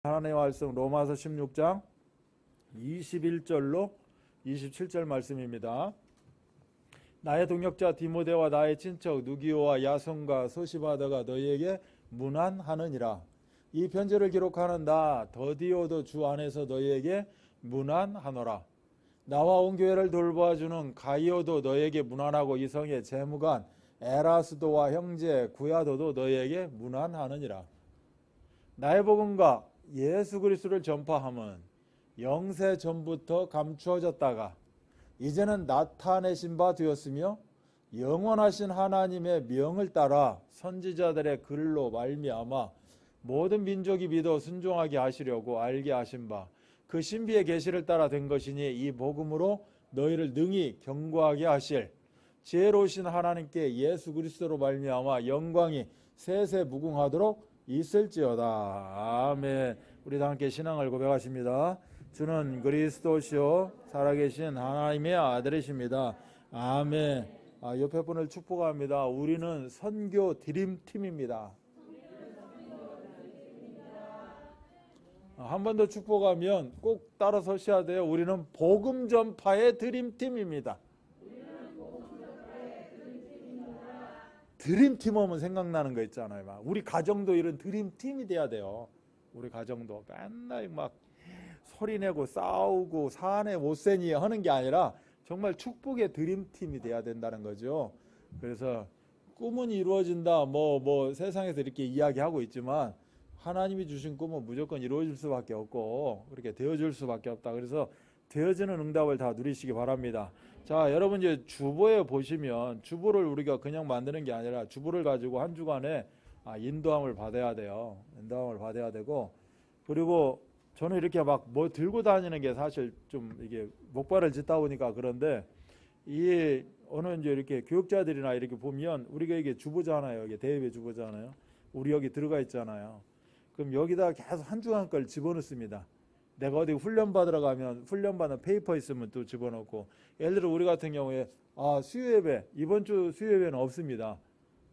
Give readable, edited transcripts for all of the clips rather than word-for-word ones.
하나님의 말씀 로마서 16장 21절로 27절 말씀입니다. 나의 동역자 디모데와 나의 친척 누기오와 야손과 소시바더가 너희에게 문안하느니라. 이 편지를 기록하는 나 더디오도 주 안에서 너희에게 문안하노라. 나와 온 교회를 돌보아주는 가이오도 너희에게 문안하고 이성의 재무관 에라스도와 형제 구야도도 너희에게 문안하느니라. 나의 복음과 예수 그리스도를 전파함은 영세 전부터 감추어졌다가 이제는 나타내신 바 되었으며 영원하신 하나님의 명을 따라 선지자들의 글로 말미암아 모든 민족이 믿어 순종하게 하시려고 알게 하신 바 그 신비의 계시를 따라 된 것이니 이 복음으로 너희를 능히 경고하게 하실 지혜로우신 하나님께 예수 그리스도로 말미암아 영광이 세세 무궁하도록 있을지어다. 아멘. 우리 다 함께 신앙을 고백하십니다. 주는 그리스도시요 살아계신 하나님의 아들이십니다. 아멘. 옆에 분을 축복합니다. 우리는 선교 드림팀입니다. 한 번 더 축복하면 꼭 따라 서셔야 돼요. 우리는 복음 전파의 드림팀입니다. 드림팀 하면 생각나는 거 있잖아요. 우리 가정도 이런 드림팀이 돼야 돼요. 우리 가정도 맨날 막 소리내고 싸우고 사내 못세니 하는 게 아니라 정말 축복의 드림팀이 돼야 된다는 거죠. 그래서 꿈은 이루어진다 뭐 세상에서 이렇게 이야기하고 있지만 하나님이 주신 꿈은 무조건 이루어질 수밖에 없고 그렇게 되어줄 수밖에 없다. 그래서 되어지는 응답을 다 누리시기 바랍니다. 자, 여러분 이제 주보에 보시면 주보를 우리가 그냥 만드는 게 아니라 주보를 가지고 한 주간에 인도함을 받아야 돼요. 인도함을 받아야 되고, 그리고 저는 이렇게 막 뭐 들고 다니는 게 사실 좀 이게 목발을 짚다 보니까 그런데 이 어느 이제 이렇게 교육자들이나 이렇게 보면 우리가 이게 주보잖아요. 이게 대회비 주보잖아요. 우리 여기 들어가 있잖아요. 그럼 여기다 계속 한 주간 걸 집어넣습니다. 내가 어디 훈련 받으러 가면 훈련받는 페이퍼 있으면 또 집어넣고, 예를 들어 우리 같은 경우에 수요예배 이번 주 수요예배는 없습니다.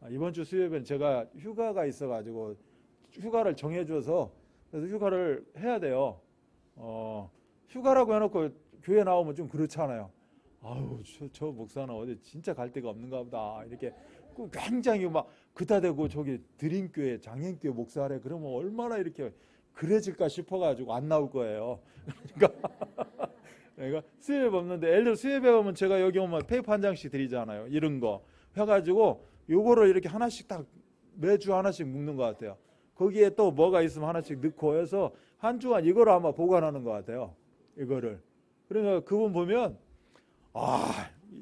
이번 주 수요예배는 제가 휴가가 있어가지고 휴가를 정해줘서 그래서 휴가를 해야 돼요. 휴가라고 해놓고 교회 나오면 좀 그렇잖아요. 아유 저 목사는 어디 진짜 갈 데가 없는가 보다 이렇게 굉장히 막 그따대고 저기 드림교회 장애인교회 목사래 그러면 얼마나 이렇게 그래질까 싶어가지고 안 나올 거예요. 그러니까 수요예배 없는데 예를 들어 수요예배 오면 제가 여기 오면 페이퍼 한 장씩 드리잖아요. 이런 거 해가지고 요거를 이렇게 하나씩 딱 매주 하나씩 묶는 것 같아요. 거기에 또 뭐가 있으면 하나씩 넣고 해서 한 주간 이거를 아마 보관하는 것 같아요. 이거를. 그러니까 그분 보면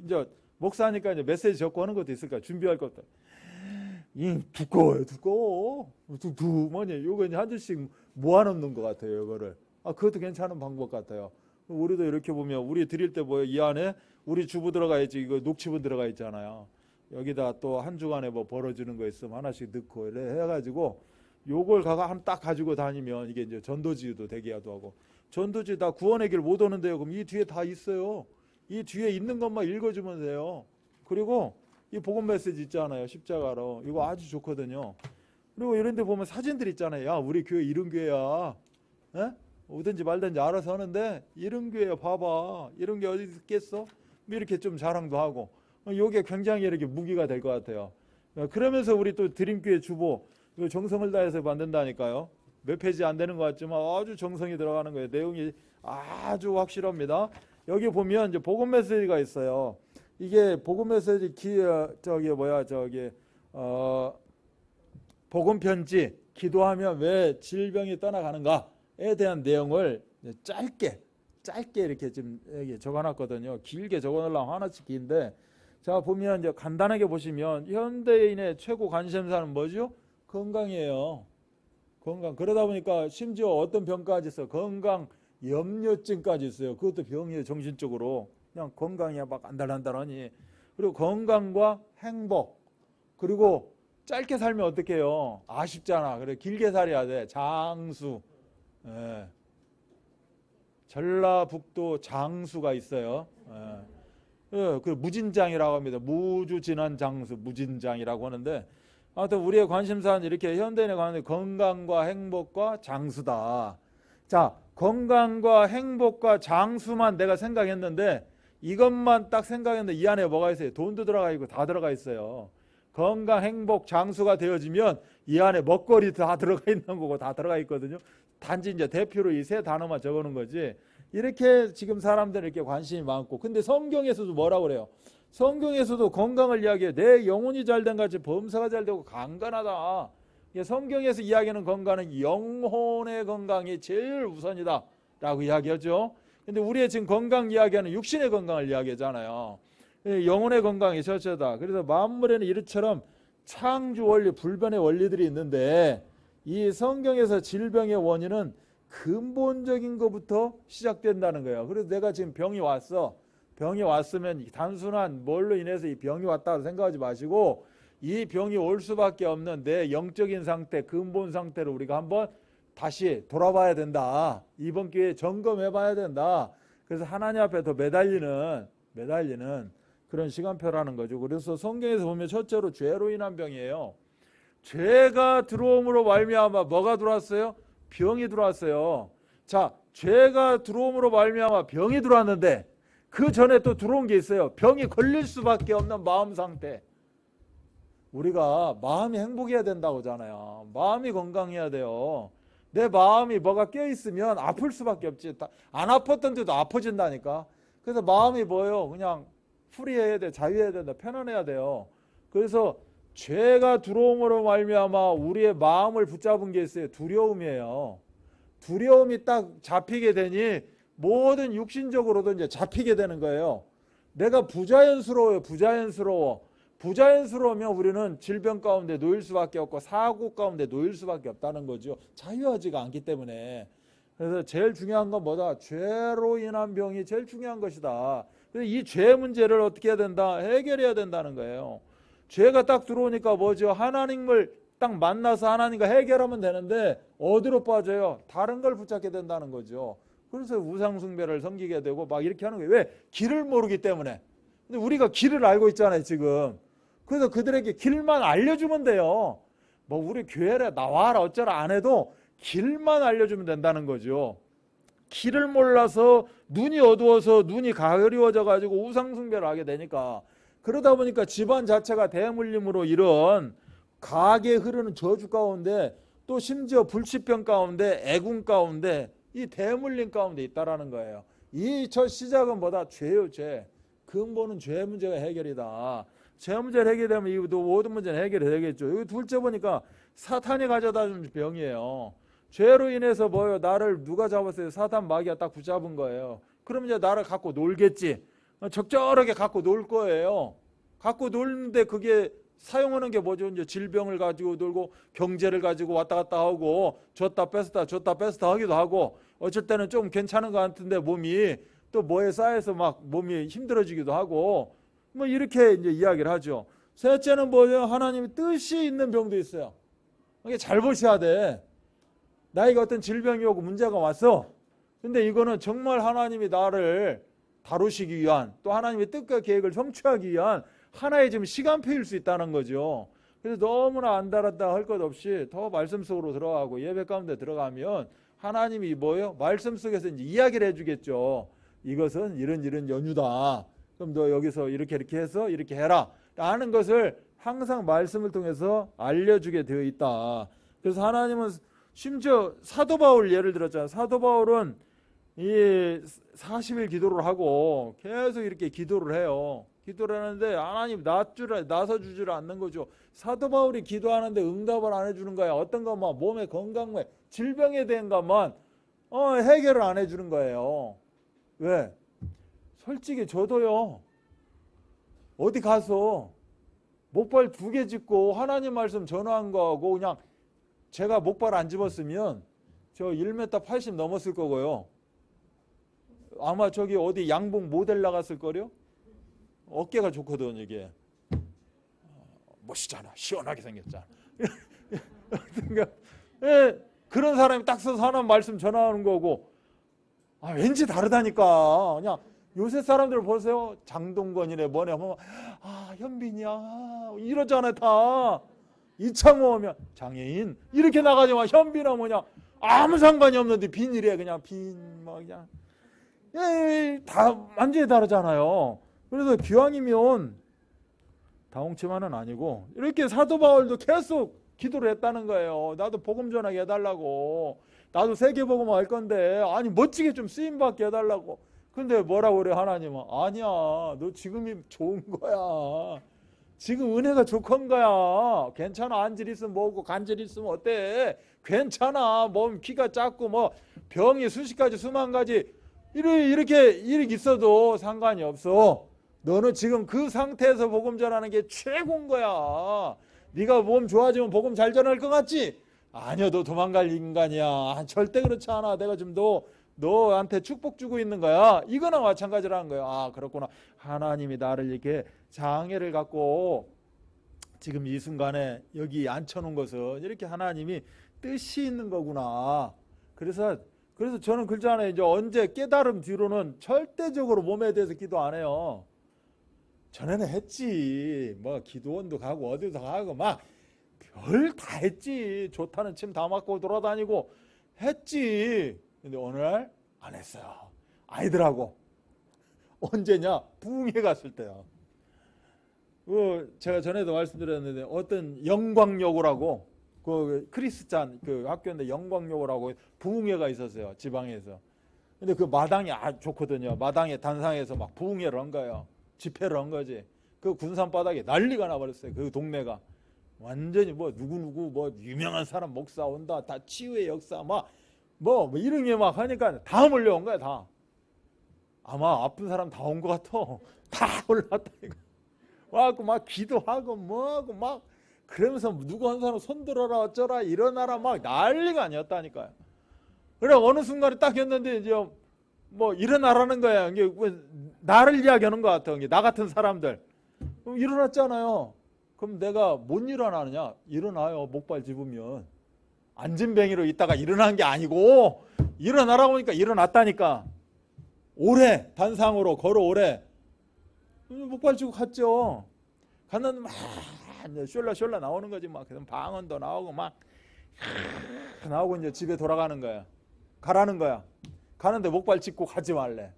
이제 목사니까 이제 메시지 적고 하는 것도 있을까 준비할 것도. 두꺼워. 뭐냐, 요거 이제 한 줄씩 모아놓는 것 같아요, 이거를. 그것도 괜찮은 방법 같아요. 우리도 이렇게 보면, 우리 드릴 때 뭐예요? 이 안에 우리 주부 들어가 있지, 이거 녹취본 들어가 있잖아요. 여기다 또 한 주간에 뭐 벌어주는 거 있으면 하나씩 넣고, 이래 해가지고, 요걸 딱 가지고 다니면 이게 이제 전도지도 되게 하고, 전도지 다 구원의 길 못 오는데요. 그럼 이 뒤에 다 있어요. 이 뒤에 있는 것만 읽어주면 돼요. 그리고 이 복음 메시지 있잖아요. 십자가로. 이거 아주 좋거든요. 그리고 이런 데 보면 사진들 있잖아요. 야, 우리 교회 이런 교회야. 에? 오든지 말든지 알아서 하는데 이런 교회야. 봐봐. 이런 게 어디 있겠어? 이렇게 좀 자랑도 하고. 이게 굉장히 이렇게 무기가 될 것 같아요. 그러면서 우리 또 드림교회 주보 이거 정성을 다해서 만든다니까요. 몇 페이지 안 되는 것 같지만 아주 정성이 들어가는 거예요. 내용이 아주 확실합니다. 여기 보면 이제 복음 메시지가 있어요. 이게 복음 메시지 복음 편지 기도하면 왜 질병이 떠나가는가에 대한 내용을 짧게 이렇게 좀 적어놨거든요. 길게 적어놓으려면 하나씩 긴데, 자 보면 이제 간단하게 보시면 현대인의 최고 관심사는 뭐죠? 건강이에요. 건강. 그러다 보니까 심지어 어떤 병까지 있어요. 건강 염려증까지 있어요. 그것도 병이에요. 정신적으로. 그냥 건강이야 막 안달난달하니. 그리고 건강과 행복. 그리고 짧게 살면 어떻게 해요? 아쉽잖아. 그래 길게 살아야 돼. 장수. 예. 전라북도 장수가 있어요. 예. 그 무진장이라고 합니다. 무주진한 장수 무진장이라고 하는데, 아무튼 우리의 관심사는 이렇게 현대인의 관심 건강과 행복과 장수다. 자, 건강과 행복과 장수만 내가 생각했는데 이것만 딱 생각했는데 이 안에 뭐가 있어요? 돈도 들어가 있고 다 들어가 있어요. 건강, 행복, 장수가 되어지면 이 안에 먹거리 다 들어가 있는 거고 다 들어가 있거든요. 단지 이제 대표로 이 세 단어만 적어놓은 거지. 이렇게 지금 사람들은 이렇게 관심이 많고, 근데 성경에서도 뭐라고 그래요? 성경에서도 건강을 이야기해. 내 영혼이 잘된 같이 범사가 잘되고 강건하다. 성경에서 이야기하는 건강은 영혼의 건강이 제일 우선이다 라고 이야기하죠. 근데 우리의 지금 건강 이야기하는 육신의 건강을 이야기하잖아요. 영혼의 건강이 첫째다. 그래서 만물에는 이처럼 창조 원리, 불변의 원리들이 있는데 이 성경에서 질병의 원인은 근본적인 것부터 시작된다는 거예요. 그래서 내가 지금 병이 왔어. 병이 왔으면 단순한 뭘로 인해서 이 병이 왔다고 생각하지 마시고 이 병이 올 수밖에 없는 내 영적인 상태, 근본 상태를 우리가 한번 다시 돌아봐야 된다. 이번 기회에 점검해 봐야 된다. 그래서 하나님 앞에 더 매달리는 그런 시간표라는 거죠. 그래서 성경에서 보면 첫째로 죄로 인한 병이에요. 죄가 들어옴으로 말미암아 뭐가 들어왔어요? 병이 들어왔어요. 자, 죄가 들어옴으로 말미암아 병이 들어왔는데 그 전에 또 들어온 게 있어요. 병이 걸릴 수밖에 없는 마음 상태. 우리가 마음이 행복해야 된다고 하잖아요. 마음이 건강해야 돼요. 내 마음이 뭐가 껴있으면 아플 수밖에 없지. 안 아팠던 데도 아파진다니까. 그래서 마음이 뭐예요? 그냥 프리해야 돼. 자유해야 된다. 편안해야 돼요. 그래서 죄가 들어옴으로 말미암아 우리의 마음을 붙잡은 게 있어요. 두려움이에요. 두려움이 딱 잡히게 되니 모든 육신적으로도 이제 잡히게 되는 거예요. 내가 부자연스러워요. 부자연스러우면 우리는 질병 가운데 놓일 수밖에 없고 사고 가운데 놓일 수밖에 없다는 거죠. 자유하지가 않기 때문에. 그래서 제일 중요한 건 뭐다? 죄로 인한 병이 제일 중요한 것이다. 그래서 이 죄 문제를 어떻게 해야 된다? 해결해야 된다는 거예요. 죄가 딱 들어오니까 뭐죠? 하나님을 딱 만나서 하나님과 해결하면 되는데 어디로 빠져요? 다른 걸 붙잡게 된다는 거죠. 그래서 우상숭배를 섬기게 되고 막 이렇게 하는 거예요. 왜? 길을 모르기 때문에. 근데 우리가 길을 알고 있잖아요, 지금. 그래서 그들에게 길만 알려주면 돼요. 뭐 우리 교회에 나와라 어쩌라 안 해도 길만 알려주면 된다는 거죠. 길을 몰라서 눈이 어두워서 눈이 가려워져 가지고 우상숭배를 하게 되니까, 그러다 보니까 집안 자체가 대물림으로 이런 가게 흐르는 저주 가운데 또 심지어 불치병 가운데 애군 가운데 이 대물림 가운데 있다라는 거예요. 이 첫 시작은 뭐다? 죄요, 죄. 근본은 죄 문제가 해결이다. 죄 문제를 해결되면 이 모든 문제는 해결이 되겠죠. 여기 둘째 보니까 사탄이 가져다 준 병이에요. 죄로 인해서 뭐예요? 나를 누가 잡았어요? 사탄 마귀가 딱 붙잡은 거예요. 그럼 이제 나를 갖고 놀겠지. 적절하게 갖고 놀 거예요. 갖고 놀는데 그게 사용하는 게 뭐죠? 이제 질병을 가지고 놀고 경제를 가지고 왔다 갔다 하고 줬다 뺐다 하기도 하고, 어쩔 때는 좀 괜찮은 것 같은데 몸이 또 뭐에 쌓여서 막 몸이 힘들어지기도 하고 뭐 이렇게 이제 이야기를 하죠. 셋째는 뭐죠? 하나님의 뜻이 있는 병도 있어요. 이게 잘 보셔야 돼. 나에게 어떤 질병이 오고 문제가 왔어. 근데 이거는 정말 하나님이 나를 다루시기 위한, 또 하나님의 뜻과 계획을 성취하기 위한 하나의 지금 시간표일 수 있다는 거죠. 그래서 너무나 안달하다 할 것 없이 더 말씀 속으로 들어가고 예배 가운데 들어가면 하나님이 뭐예요? 말씀 속에서 이제 이야기를 해주겠죠. 이것은 이런 연유다. 그럼 너 여기서 이렇게 해서 이렇게 해라 라는 것을 항상 말씀을 통해서 알려주게 되어 있다. 그래서 하나님은 심지어 사도 바울 예를 들었잖아요. 사도 바울은 이 40일 기도를 하고 계속 이렇게 기도를 해요. 기도를 하는데 하나님 나서주지를 않는 거죠. 사도 바울이 기도하는데 응답을 안 해주는 거야. 어떤 것만 몸의 건강만 질병에 대한 것만 해결을 안 해주는 거예요. 왜? 솔직히 저도요. 어디 가서 목발 2개 짚고 하나님 말씀 전화한 거하고 그냥 제가 목발 안 집었으면 저 1m 80 넘었을 거고요. 아마 저기 어디 양복 모델 나갔을 거요. 어깨가 좋거든 이게. 멋있잖아. 시원하게 생겼잖아. 그런 사람이 딱 서서 하나님 말씀 전하는 거고, 왠지 다르다니까. 그냥 요새 사람들 보세요. 장동건이네 뭐네 하면 현빈이야 이러잖아요 다. 이창호 하면 장애인 이렇게 나가지만 현빈아 뭐냐 아무 상관이 없는데 빈이래 그냥 빈 뭐 그냥 다 완전히 다르잖아요. 그래서 기왕이면 다홍치만은 아니고 이렇게 사도 바울도 계속 기도를 했다는 거예요. 나도 복음 전하게 해달라고. 나도 세계복음 할 건데 아니 멋지게 좀 쓰임받게 해달라고. 근데 뭐라고 그래 하나님은 아니야 너 지금이 좋은 거야. 지금 은혜가 좋건 거야. 괜찮아. 안질 있으면 뭐고 간질 있으면 어때. 괜찮아. 몸 키가 작고 뭐 병이 수십 가지 수만 가지 이렇게 있어도 상관이 없어. 너는 지금 그 상태에서 복음 전하는 게 최고인 거야. 네가 몸 좋아지면 복음 잘 전할 것 같지? 아니야 너 도망갈 인간이야. 절대 그렇지 않아. 내가 지금 너한테 축복 주고 있는 거야. 이거나 마찬가지라는 거야. 아 그렇구나. 하나님이 나를 이렇게 장애를 갖고 지금 이 순간에 여기 앉혀놓은 것은 이렇게 하나님이 뜻이 있는 거구나. 그래서 저는 그렇잖아요. 이제 언제 깨달음 뒤로는 절대적으로 몸에 대해서 기도 안 해요. 전에는 했지. 뭐 기도원도 가고 어디도 가고 막 별 다 했지. 좋다는 침 다 맞고 돌아다니고 했지. 근데 오늘 안 했어요. 아이들하고 언제냐? 부흥회 갔을 때야. 제가 전에도 말씀드렸는데 어떤 영광여고라고 그 크리스찬 그 학교인데 영광여고라고 부흥회가 있었어요. 지방에서. 근데 그 마당이 좋거든요. 마당에 단상에서 막 부흥회를 한 거예요. 집회를 한 거지. 그 군산 바닥에 난리가 나버렸어요. 그 동네가 완전히 뭐 누구 뭐 유명한 사람 목사 온다. 다 치유의 역사 뭐 이런 게 막 하니까 다 몰려온 거야 다. 아마 아픈 사람 다 온 것 같아. 다 올랐다 이거. 와갖고 막 기도하고 뭐하고 막 그러면서 누구 한 사람 손 들어라 어쩌라 일어나라 막 난리가 아니었다니까요. 그래 어느 순간에 딱 했는데 이제 뭐 일어나라는 거야. 이게 나를 이야기하는 것 같아. 나 같은 사람들 일어났잖아요. 그럼 내가 못 일어나느냐? 일어나요. 목발 집으면 안진뱅이로 있다가 일어난 게 아니고 일어나라고 하니까 일어났다니까. 오래 단상으로 걸어오래. 목발 쥐고 갔죠. 갔는데 막 숄라 나오는 거지. 막 방언도 나오고 막 나오고 이제 집에 돌아가는 거야. 가라는 거야. 가는데 목발 짚고 가지 말래.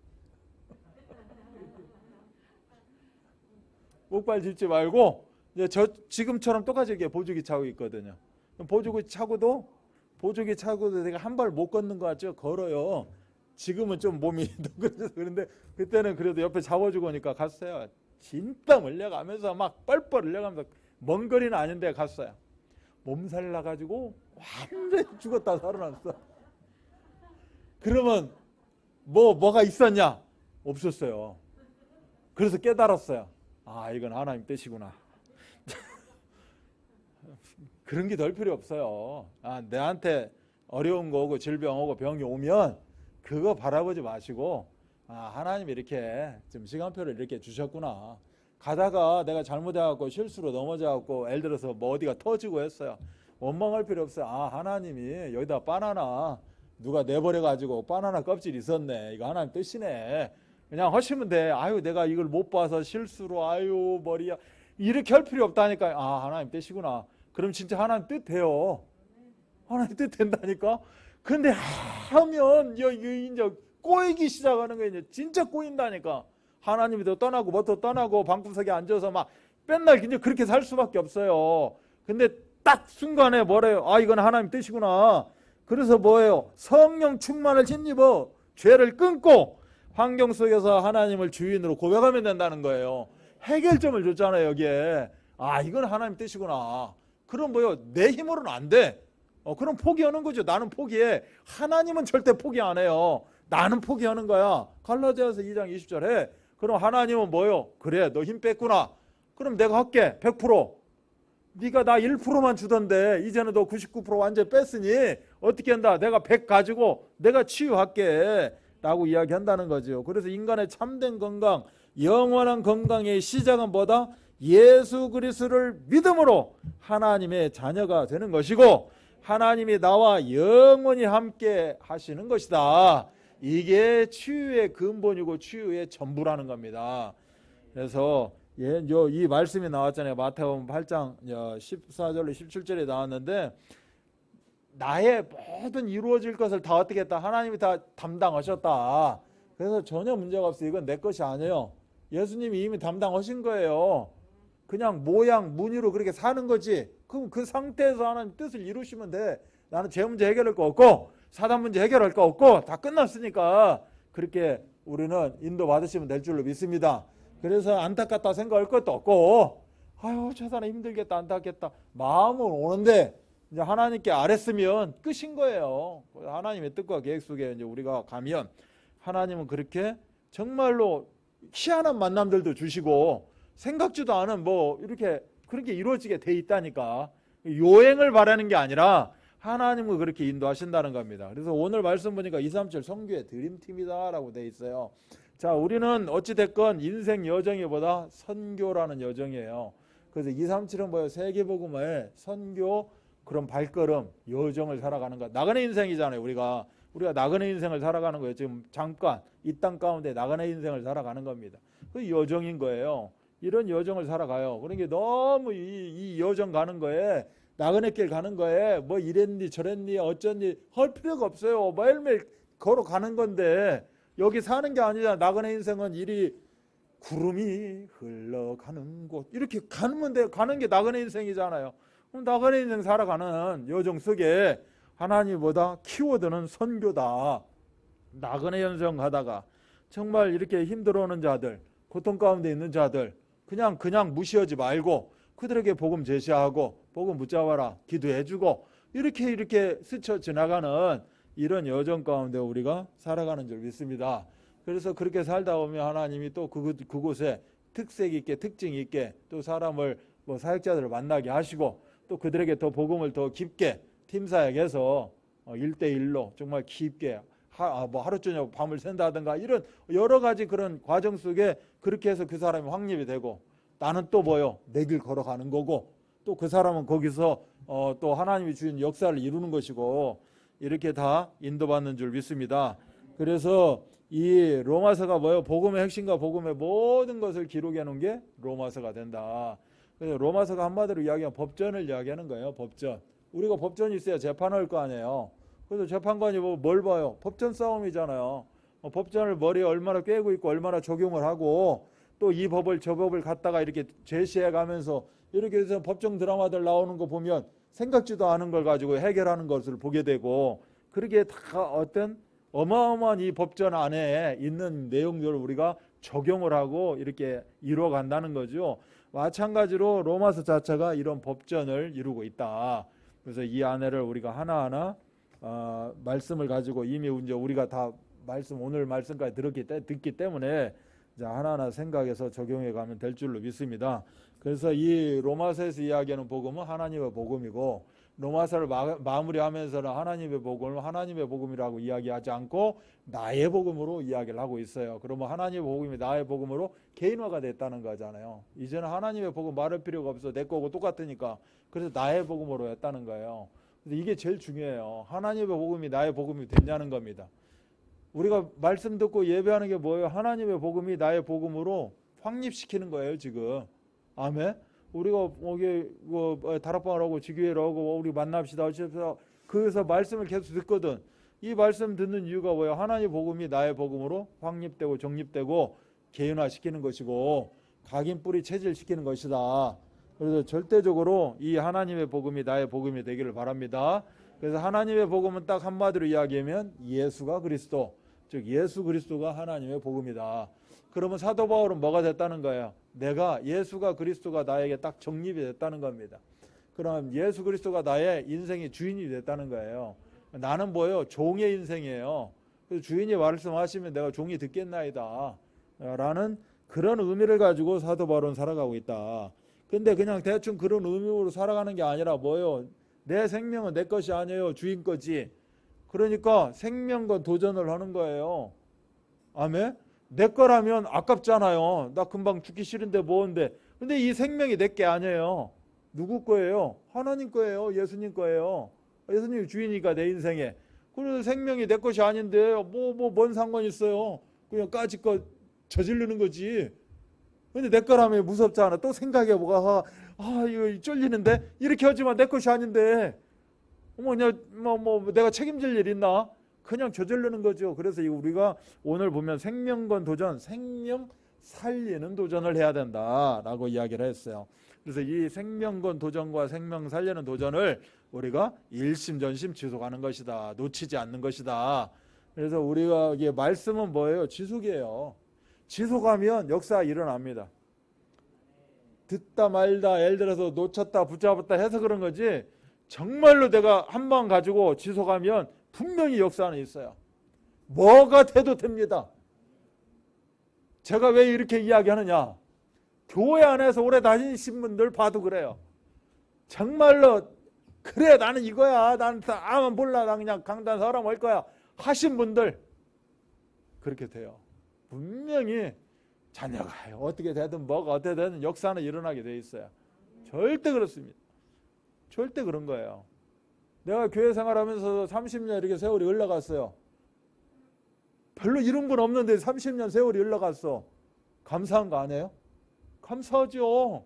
목발 짚지 말고 이제 지금처럼 똑같이 이렇게 보조기 차고 있거든요. 보조기 차고도 내가 한 발 못 걷는 거 같죠? 걸어요. 지금은 좀 몸이 그런데 그때는 그래도 옆에 잡아주고 하니까 갔어요. 진땀 흘려가면서 막 뻘뻘 흘려가면서 먼 거리는 아닌데 갔어요. 몸살 나가지고 완전히 죽었다 살아났어. 그러면 뭐가 있었냐? 없었어요. 그래서 깨달았어요. 아 이건 하나님 뜻이구나. 그런 게 덜 필요 없어요. 내한테 어려운 거 오고 질병 오고 병이 오면 그거 바라보지 마시고 하나님이 이렇게 지금 시간표를 이렇게 주셨구나. 가다가 내가 잘못해갖고 실수로 넘어져갖고 예를 들어서 뭐 어디가 터지고 했어요. 원망할 필요 없어요. 하나님이 여기다 바나나 누가 내버려가지고 바나나 껍질 있었네. 이거 하나님 뜻이네. 그냥 하시면 돼. 아유 내가 이걸 못 봐서 실수로 아유 머리야. 이렇게 할 필요 없다니까. 하나님 뜻이구나. 그럼 진짜 하나님 뜻 돼요. 하나님 뜻 된다니까. 근데 하면 이제 꼬이기 시작하는 거예요. 이제 진짜 꼬인다니까. 하나님이 더 떠나고 뭐 더 떠나고 방구석에 앉아서 막 맨날 이제 그렇게 살 수밖에 없어요. 근데 딱 순간에 뭐래요? 이건 하나님 뜻이구나. 그래서 뭐예요? 성령 충만을 힘입어 죄를 끊고 환경 속에서 하나님을 주인으로 고백하면 된다는 거예요. 해결점을 줬잖아요 여기에. 이건 하나님 뜻이구나. 그럼 뭐요? 내 힘으로는 안 돼. 그럼 포기하는 거죠. 나는 포기해. 하나님은 절대 포기 안 해요. 나는 포기하는 거야. 갈라디아서 2장 20절 해. 그럼 하나님은 뭐요? 그래 너 힘 뺐구나. 그럼 내가 할게 100%. 네가 나 1%만 주던데 이제는 너 99% 완전 뺐으니 어떻게 한다? 내가 100 가지고 내가 치유할게 라고 이야기한다는 거죠. 그래서 인간의 참된 건강, 영원한 건강의 시작은 뭐다? 예수 그리스도를 믿음으로 하나님의 자녀가 되는 것이고 하나님이 나와 영원히 함께 하시는 것이다. 이게 치유의 근본이고 치유의 전부라는 겁니다. 그래서 예, 이 말씀이 나왔잖아요. 마태복음 8장 14절로 17절에 나왔는데 나의 모든 이루어질 것을 다 어떻게 했다? 하나님이 다 담당하셨다. 그래서 전혀 문제가 없어요. 이건 내 것이 아니에요. 예수님이 이미 담당하신 거예요. 그냥 모양 무늬로 그렇게 사는 거지. 그럼 그 상태에서 하나님 뜻을 이루시면 돼. 나는 제 문제 해결할 거 없고 사단 문제 해결할 거 없고 다 끝났으니까 그렇게 우리는 인도 받으시면 될 줄로 믿습니다. 그래서 안타깝다 생각할 것도 없고 아유 저 사람 힘들겠다 안타깝겠다 마음은 오는데 이제 하나님께 아랬으면 끝인 거예요. 하나님의 뜻과 계획 속에 이제 우리가 가면 하나님은 그렇게 정말로 희한한 만남들도 주시고 생각지도 않은 뭐 이렇게 그렇게 이루어지게 돼 있다니까. 요행을 바라는 게 아니라 하나님은 그렇게 인도하신다는 겁니다. 그래서 오늘 말씀 보니까 237 선교의 드림팀이다라고 돼 있어요. 자, 우리는 어찌됐건 인생 여정이보다 선교라는 여정이에요. 그래서 237은 뭐예요? 세계복음의 선교 그런 발걸음, 여정을 살아가는 것. 나그네 인생이잖아요. 우리가 나그네 인생을 살아가는 거예요. 지금 잠깐 이 땅 가운데 나그네 인생을 살아가는 겁니다. 그 여정인 거예요. 이런 여정을 살아가요. 그러니까 너무 이 여정 가는 거에 나그네길 가는 거에 뭐 이랬니 저랬니 어쩐니 할 필요가 없어요. 매일매일 걸어가는 건데 여기 사는 게 아니잖아. 나그네 인생은 이리 구름이 흘러가는 곳 이렇게 가는 데 가는 게 나그네 인생이잖아요. 그럼 나그네 인생 살아가는 여정 속에 하나님보다 키워드는 선교다. 나그네 인생 가다가 정말 이렇게 힘들어하는 자들, 고통 가운데 있는 자들 그냥 무시하지 말고 그들에게 복음 제시하고 복음 붙잡아라 기도해주고 이렇게 스쳐 지나가는 이런 여정 가운데 우리가 살아가는 줄 믿습니다. 그래서 그렇게 살다 보면 하나님이 또 그곳에 특색 있게 특징 있게 또 사람을 뭐 사역자들을 만나게 하시고 또 그들에게 더 복음을 더 깊게 팀 사역해서 1대1로 정말 깊게 뭐 하루 저녁 밤을 샌다든가 이런 여러 가지 그런 과정 속에 그렇게 해서 그 사람이 확립이 되고 나는 또 뭐요? 내 길 걸어가는 거고 또 그 사람은 거기서 또 하나님이 주신 역사를 이루는 것이고 이렇게 다 인도받는 줄 믿습니다. 그래서 이 로마서가 뭐예요? 복음의 핵심과 복음의 모든 것을 기록해 놓은 게 로마서가 된다. 그래서 로마서가 한마디로 이야기하면 법전을 이야기하는 거예요. 법전. 우리가 법전이 있어야 재판할 거 아니에요. 그래서 재판관이 뭘 봐요? 법전 싸움이잖아요. 법전을 머리에 얼마나 꿰고 있고 얼마나 적용을 하고 또 이 법을 저 법을 갖다가 이렇게 제시해 가면서 이렇게 해서 법정 드라마들 나오는 거 보면 생각지도 않은 걸 가지고 해결하는 것을 보게 되고 그렇게 다 어떤 어마어마한 이 법전 안에 있는 내용들을 우리가 적용을 하고 이렇게 이루어 간다는 거죠. 마찬가지로 로마서 자체가 이런 법전을 이루고 있다. 그래서 이 안에를 우리가 하나하나 말씀을 가지고 이미 이제 우리가 다 오늘 말씀까지 듣기 때문에 이제 하나하나 생각해서 적용해 가면 될 줄로 믿습니다. 그래서 이 로마서에서 이야기하는 복음은 하나님의 복음이고 로마서를 마무리하면서는 하나님의 복음을 하나님의 복음이라고 이야기하지 않고 나의 복음으로 이야기를 하고 있어요. 그러면 하나님의 복음이 나의 복음으로 개인화가 됐다는 거잖아요. 이제는 하나님의 복음 말할 필요가 없어. 내 거고 똑같으니까. 그래서 나의 복음으로 했다는 거예요. 그래서 이게 제일 중요해요. 하나님의 복음이 나의 복음이 됐냐는 겁니다. 우리가 말씀 듣고 예배하는 게 뭐예요? 하나님의 복음이 나의 복음으로 확립시키는 거예요, 지금. 아멘. 우리가 여기 다락방을 하고 지교회를 하고 우리 만납시다. 그래서 말씀을 계속 듣거든. 이 말씀 듣는 이유가 뭐예요? 하나님의 복음이 나의 복음으로 확립되고 정립되고 개인화시키는 것이고 각인 뿌리 체질시키는 것이다. 그래서 절대적으로 이 하나님의 복음이 나의 복음이 되기를 바랍니다. 그래서 하나님의 복음은 딱 한마디로 이야기하면 예수가 그리스도, 즉 예수 그리스도가 하나님의 복음이다. 그러면 사도 바울은 뭐가 됐다는 거예요? 내가 예수가 그리스도가 나에게 딱 정립이 됐다는 겁니다. 그럼 예수 그리스도가 나의 인생의 주인이 됐다는 거예요. 나는 뭐예요? 종의 인생이에요. 그래서 주인이 말씀하시면 내가 종이 듣겠나이다 라는 그런 의미를 가지고 사도 바울은 살아가고 있다. 근데 그냥 대충 그런 의미로 살아가는 게 아니라 뭐예요? 내 생명은 내 것이 아니에요. 주인 거지. 그러니까 생명과 도전을 하는 거예요. 아멘? 내 거라면 아깝잖아요. 나 금방 죽기 싫은데 뭐인데. 근데 이 생명이 내 게 아니에요. 누구 거예요? 하나님 거예요. 예수님 거예요. 예수님이 주인이니까 내 인생에. 그래서 생명이 내 것이 아닌데 뭔 상관 있어요. 그냥 까짓 거 저지르는 거지. 근데 내 거라면 무섭잖아. 또 생각해보가 이거 쫄리는데 이렇게 하지만 내 것이 아닌데 내가 책임질 일 있나? 그냥 저지르는 거죠. 그래서 우리가 오늘 보면 생명건 도전, 생명 살리는 도전을 해야 된다라고 이야기를 했어요. 그래서 이 생명건 도전과 생명 살리는 도전을 우리가 일심전심 지속하는 것이다. 놓치지 않는 것이다. 그래서 우리가 이게 말씀은 뭐예요? 지속이에요. 지속하면 역사 일어납니다. 듣다 말다 예를 들어서 놓쳤다 붙잡았다 해서 그런 거지 정말로 내가 한 번 가지고 지속하면 분명히 역사는 있어요. 뭐가 돼도 됩니다. 제가 왜 이렇게 이야기하느냐? 교회 안에서 오래 다니신 분들 봐도 그래요. 정말로 그래 나는 이거야. 나는 아무 몰라. 나 그냥 강단 사람 할 거야. 하신 분들 그렇게 돼요. 분명히 자녀가 어떻게 되든 뭐가 어떻게 되든 역사는 일어나게 돼 있어요. 절대 그렇습니다. 절대 그런 거예요. 내가 교회 생활하면서 30년 이렇게 세월이 흘러갔어요. 별로 이런 분 없는데 30년 세월이 흘러갔어. 감사한 거 아니에요? 감사하죠.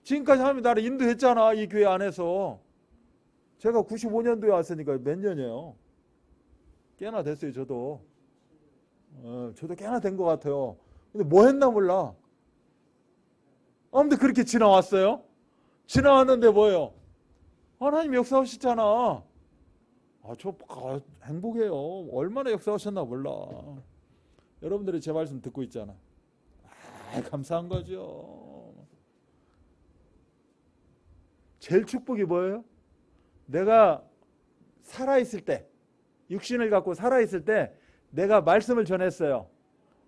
지금까지 하나님이 나를 인도했잖아. 이 교회 안에서. 제가 95년도에 왔으니까 몇 년이에요? 꽤나 됐어요. 저도 꽤나 된 것 같아요. 근데 뭐 했나 몰라. 아무튼 그렇게 지나왔어요. 지나왔는데 뭐예요? 하나님 역사하셨잖아. 저 행복해요. 얼마나 역사하셨나 몰라. 여러분들이 제 말씀 듣고 있잖아. 감사한 거죠. 제일 축복이 뭐예요? 내가 살아있을 때, 육신을 갖고 살아있을 때 내가 말씀을 전했어요.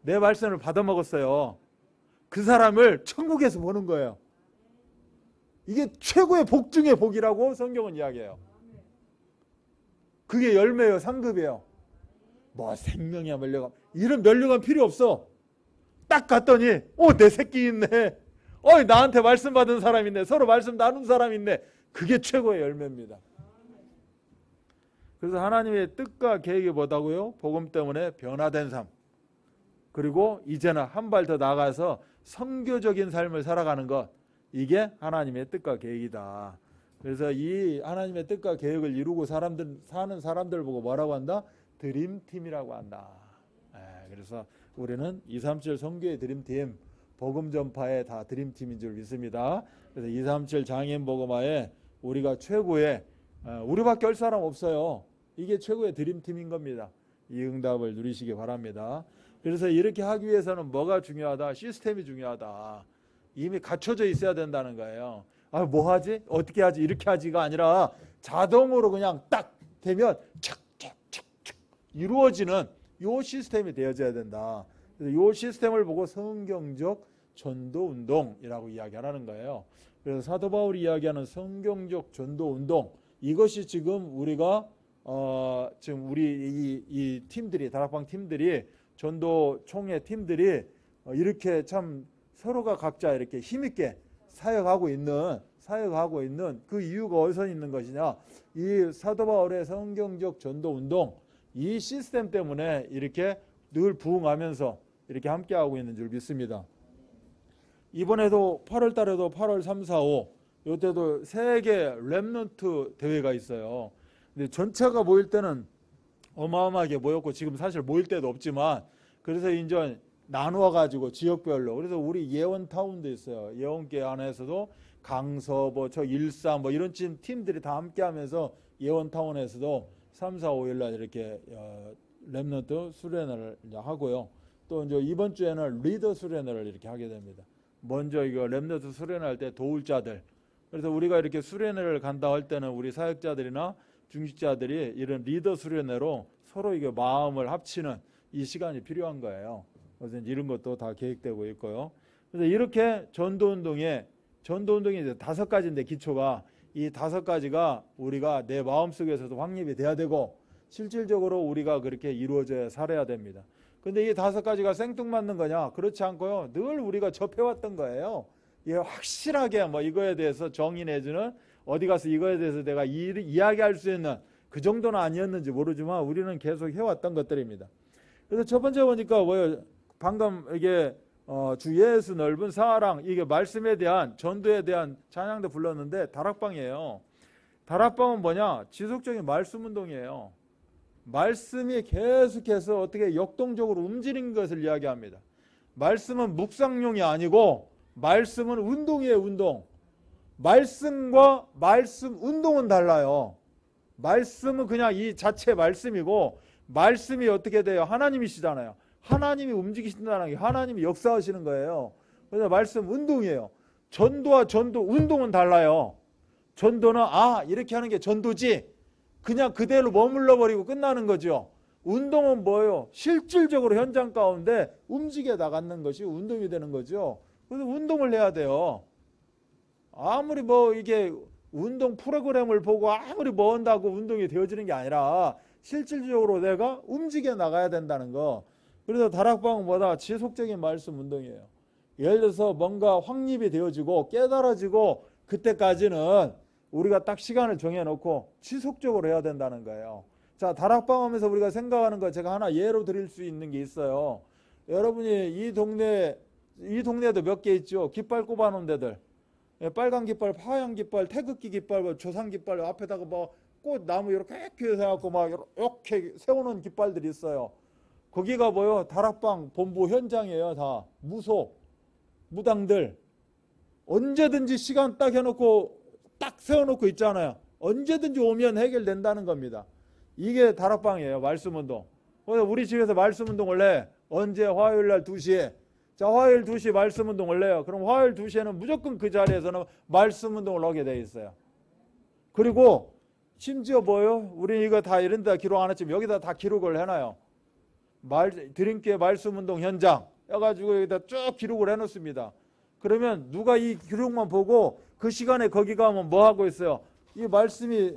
내 말씀을 받아먹었어요. 그 사람을 천국에서 보는 거예요. 이게 최고의 복 중의 복이라고 성경은 이야기해요. 그게 열매예요. 상급이에요. 생명이야 면류관. 이런 면류관 필요 없어. 딱 갔더니 내 새끼 있네. 나한테 말씀 받은 사람 있네. 서로 말씀 나눈 사람 있네. 그게 최고의 열매입니다. 그래서 하나님의 뜻과 계획이 뭐다고요? 복음 때문에 변화된 삶. 그리고 이제는 한 발 더 나가서 선교적인 삶을 살아가는 것. 이게 하나님의 뜻과 계획이다. 그래서 이 하나님의 뜻과 계획을 이루고 사는 사람들 보고 뭐라고 한다? 드림팀이라고 한다. 그래서 우리는 237 선교의 드림팀, 복음 전파의 다 드림팀인 줄 믿습니다. 그래서 237 장애인 복음화에 우리가 최고의 우리밖에 할 사람 없어요. 이게 최고의 드림팀인 겁니다. 이 응답을 누리시기 바랍니다. 그래서 이렇게 하기 위해서는 뭐가 중요하다? 시스템이 중요하다. 이미 갖춰져 있어야 된다는 거예요. 뭐 하지? 어떻게 하지? 이렇게 하지가 아니라 자동으로 그냥 딱 되면 착착착착 이루어지는 요 시스템이 되어져야 된다. 그래서 요 시스템을 보고 성경적 전도 운동이라고 이야기하는 거예요. 그래서 사도 바울이 이야기하는 성경적 전도 운동, 이것이 지금 우리가 지금 우리 이 팀들이, 다락방 팀들이, 전도 총회 팀들이 이렇게 참 서로가 각자 이렇게 힘있게 사역하고 있는 그 이유가 어디서 있는 것이냐? 이 사도 바울의 성경적 전도 운동, 이 시스템 때문에 이렇게 늘 부응하면서 이렇게 함께하고 있는 줄 믿습니다. 이번에도 8월 달에도 8월 3, 4, 5 이때도 세계 렘넌트 대회가 있어요. 근데 전체가 모일 때는 어마어마하게 모였고 지금 사실 모일 때도 없지만 그래서 이제 나누어 가지고 지역별로, 그래서 우리 예원타운도 있어요. 예원계 안에서도 강서 저 일산 이런 팀들이 다 함께하면서 예원타운에서도 3, 4, 5일 날 이렇게 렘넌트 수련회를 하고요. 또 이제 이번 주에는 리더 수련회를 이렇게 하게 됩니다. 먼저 이거 렘넌트 수련회 할 때 도울 자들, 그래서 우리가 이렇게 수련회를 간다 할 때는 우리 사역자들이나 중직자들이 이런 리더 수련회로 서로 이게 마음을 합치는 이 시간이 필요한 거예요. 그래서 이런 것도 다 계획되고 있고요. 그래서 이렇게 전도운동이 이제 5가지인데 기초가 이 5가지가 우리가 내 마음속에서도 확립이 돼야 되고 실질적으로 우리가 그렇게 이루어져야 살아야 됩니다. 근데 이 5가지가 생뚱맞는 거냐? 그렇지 않고요. 늘 우리가 접해왔던 거예요. 이게 확실하게 이거에 대해서 정의내주는, 어디 가서 이거에 대해서 내가 이야기할 수 있는 그 정도는 아니었는지 모르지만 우리는 계속 해왔던 것들입니다. 그래서 첫 번째 보니까 방금 이게 주 예수 넓은 사랑, 이게 말씀에 대한 전도에 대한 찬양도 불렀는데 다락방이에요. 다락방은 뭐냐? 지속적인 말씀 운동이에요. 말씀이 계속해서 어떻게 역동적으로 움직이는 것을 이야기합니다. 말씀은 묵상용이 아니고 말씀은 운동이에요. 운동. 말씀과 말씀 운동은 달라요. 말씀은 그냥 이 자체 말씀이고, 말씀이 어떻게 돼요? 하나님이시잖아요. 하나님이 움직이신다는 게 하나님이 역사하시는 거예요. 그래서 말씀 운동이에요. 전도와 전도 운동은 달라요. 전도는 이렇게 하는 게 전도지, 그냥 그대로 머물러 버리고 끝나는 거죠. 운동은 뭐예요? 실질적으로 현장 가운데 움직여 나가는 것이 운동이 되는 거죠. 그래서 운동을 해야 돼요. 아무리 이게 운동 프로그램을 보고 아무리 한다고 운동이 되어지는 게 아니라 실질적으로 내가 움직여 나가야 된다는 거. 그래서 다락방은 뭐다? 지속적인 말씀 운동이에요. 예를 들어서 뭔가 확립이 되어지고 깨달아지고, 그때까지는 우리가 딱 시간을 정해놓고 지속적으로 해야 된다는 거예요. 자, 다락방 하면서 우리가 생각하는 거 제가 하나 예로 드릴 수 있는 게 있어요. 여러분이 이 동네에도 몇 개 있죠. 깃발 꼽아놓은 데들. 빨간 깃발, 하얀 깃발, 태극기 깃발, 조상 깃발 앞에다가 꽃나무 이렇게 해서 이렇게 세우는 깃발들이 있어요. 거기가 다락방 본부 현장이에요. 다 무당들 언제든지 시간 딱 해놓고 딱 세워놓고 있잖아요. 언제든지 오면 해결된다는 겁니다. 이게 다락방이에요. 말씀운동. 그래서 우리 집에서 말씀운동을 해. 언제? 화요일날 2시에. 자, 화요일 2시 말씀운동을 해요. 그럼 화요일 2시에는 무조건 그 자리에서는 말씀운동을 하게 돼 있어요. 그리고 심지어 우리 이거 다 이런 데 기록 안 했지만 여기다 다 기록을 해놔요. 드림교회 말씀운동 현장 해가지고 여기다 쭉 기록을 해놓습니다. 그러면 누가 이 기록만 보고 그 시간에 거기 가면 뭐 하고 있어요? 이 말씀이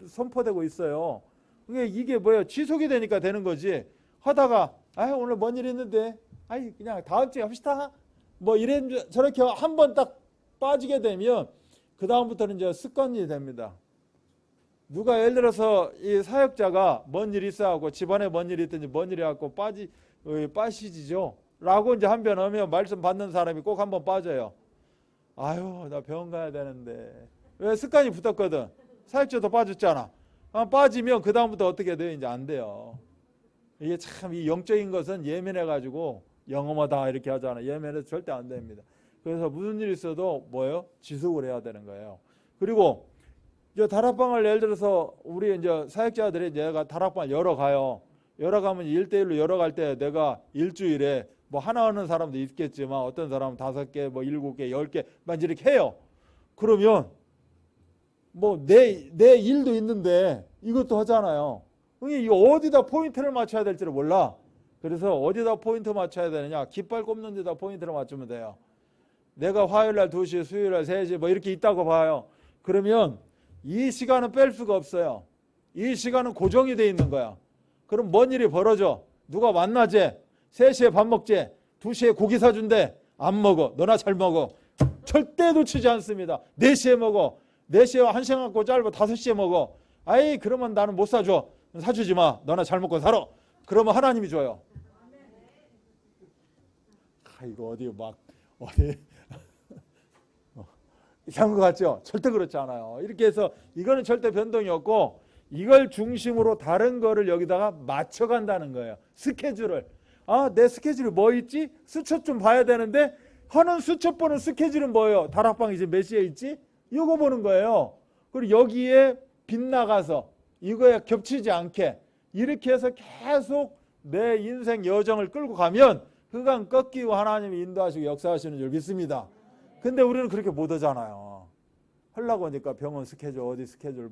선포되고 있어요. 이게 지속이 되니까 되는 거지. 하다가 오늘 뭔 일 있는데 그냥 다음 주에 합시다. 저렇게 한 번 딱 빠지게 되면 그 다음부터는 이제 습관이 됩니다. 누가 예를 들어서 이 사역자가 뭔 일이 있어 하고 집안에 뭔 일이 있든지 뭔 일이 갖고 빠시지죠. 라고 이제 한 번 하면 말씀 받는 사람이 꼭 한 번 빠져요. 나 병원 가야 되는데. 왜? 습관이 붙었거든. 사역자도 빠졌잖아. 빠지면 그 다음부터 어떻게 돼요? 이제 안 돼요. 이게 참 이 영적인 것은 예민해가지고 영어마다 이렇게 하잖아요. 예민해서 절대 안 됩니다. 그래서 무슨 일이 있어도 지속을 해야 되는 거예요. 그리고 이제 다락방을 예를 들어서 우리 이제 사역자들이 내가 다락방을 열어가요. 열어가면 1대1로 열어갈 때 내가 일주일에 하나 하는 사람도 있겠지만 어떤 사람은 5개, 7개, 10개만 이렇게 해요. 그러면 내 일도 있는데 이것도 하잖아요. 이거 어디다 포인트를 맞춰야 될지를 몰라. 그래서 어디다 포인트 맞춰야 되느냐? 깃발 꼽는 데다 포인트를 맞추면 돼요. 내가 화요일날 2시, 수요일날 3시 이렇게 있다고 봐요. 그러면 이 시간은 뺄 수가 없어요. 이 시간은 고정이 돼 있는 거야. 그럼 뭔 일이 벌어져? 누가 만나재? 3시에 밥 먹재? 2시에 고기 사준대? 안 먹어. 너나 잘 먹어. 절대 놓치지 않습니다. 4시에 먹어. 4시에 1시간 갖고 짧아 5시에 먹어. 그러면 나는 못 사줘. 사주지 마. 너나 잘 먹고 살아. 그러면 하나님이 줘요. 이거 어디 이상한 것 같죠? 절대 그렇지 않아요. 이렇게 해서 이거는 절대 변동이 없고, 이걸 중심으로 다른 거를 여기다가 맞춰간다는 거예요. 스케줄을. 내 스케줄이 뭐 있지? 수첩 좀 봐야 되는데 하는 수첩 보는 스케줄은 뭐예요? 다락방이 지금 몇 시에 있지? 이거 보는 거예요. 그리고 여기에 빗나가서 이거에 겹치지 않게 이렇게 해서 계속 내 인생 여정을 끌고 가면 그간 꺾이고 하나님이 인도하시고 역사하시는 줄 믿습니다. 근데 우리는 그렇게 못 하잖아요. 하려고 하니까 병원 스케줄, 어디 스케줄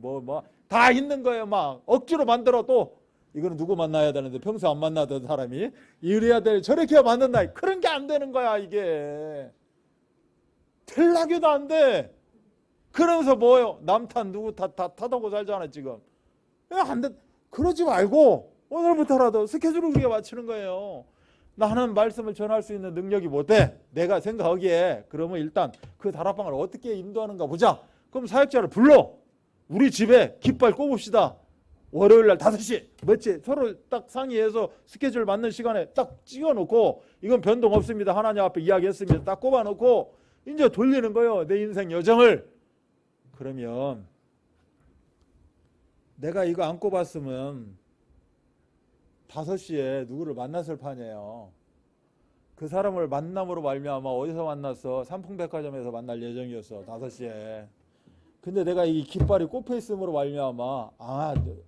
다 있는 거예요. 억지로 만들어. 또 이거는 누구 만나야 되는데 평소 안 만나던 사람이 이래야 될, 저렇게 만든다. 그런 게 안 되는 거야. 이게 될라기도 안 돼. 그러면서 남탄 누구 타다고 살잖아 지금. 안 돼. 그러지 말고 오늘부터라도 스케줄을 우리가 맞추는 거예요. 나는 말씀을 전할 수 있는 능력이 못 돼. 내가 생각하기에. 그러면 일단 그 다락방을 어떻게 인도하는가 보자. 그럼 사역자를 불러. 우리 집에 깃발 꼽읍시다. 월요일 날 5시 며칠 서로 딱 상의해서 스케줄 맞는 시간에 딱 찍어놓고 이건 변동 없습니다. 하나님 앞에 이야기했습니다. 딱 꼽아놓고 이제 돌리는 거예요. 내 인생 여정을. 그러면 내가 이거 안 꼽았으면 5시에 누구를 만났을 판이에요. 그 사람을 만남으로 말미암아 어디서 만났어? 삼풍백화점에서 만날 예정이었어. 5시에. 근데 내가 이 깃발이 꼽혀 있음으로 말미암아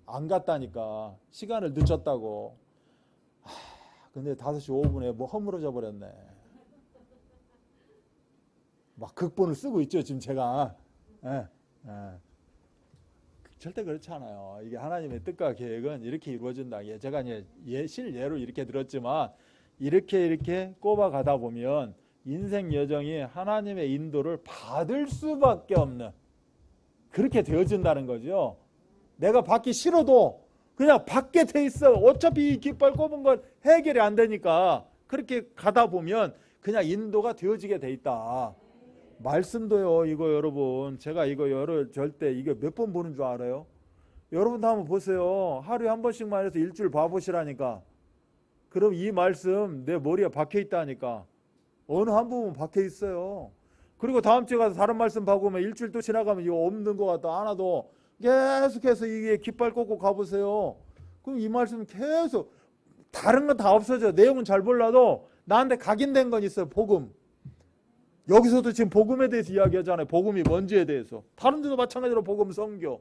안 갔다니까. 시간을 늦췄다고. 근데 5시 5분에 뭐 허물어져 버렸네. 막 극본을 쓰고 있죠 지금 제가. 예. 절대 그렇지 않아요. 이게 하나님의 뜻과 계획은 이렇게 이루어진다. 제가 실예로 이렇게 들었지만 이렇게 꼽아가다 보면 인생 여정이 하나님의 인도를 받을 수밖에 없는 그렇게 되어진다는 거죠. 내가 받기 싫어도 그냥 받게 돼 있어. 어차피 이 깃발 꼽은 건 해결이 안 되니까 그렇게 가다 보면 그냥 인도가 되어지게 돼 있다. 말씀도요. 이거 여러분 제가 이거 절대 이거 몇 번 보는 줄 알아요? 여러분도 한번 보세요. 하루에 한 번씩만 해서 일주일 봐보시라니까. 그럼 이 말씀 내 머리에 박혀 있다니까. 어느 한 부분 박혀 있어요. 그리고 다음 주에 가서 다른 말씀 봐보면 일주일 또 지나가면 이거 없는 것 같다. 하나도 계속해서 이게 깃발 꽂고 가보세요. 그럼 이 말씀 계속 다른 건 다 없어져. 내용은 잘 몰라도 나한테 각인된 건 있어요. 복음. 여기서도 지금 복음에 대해서 이야기하잖아요. 복음이 뭔지에 대해서. 다른 데도 마찬가지로 복음 선교.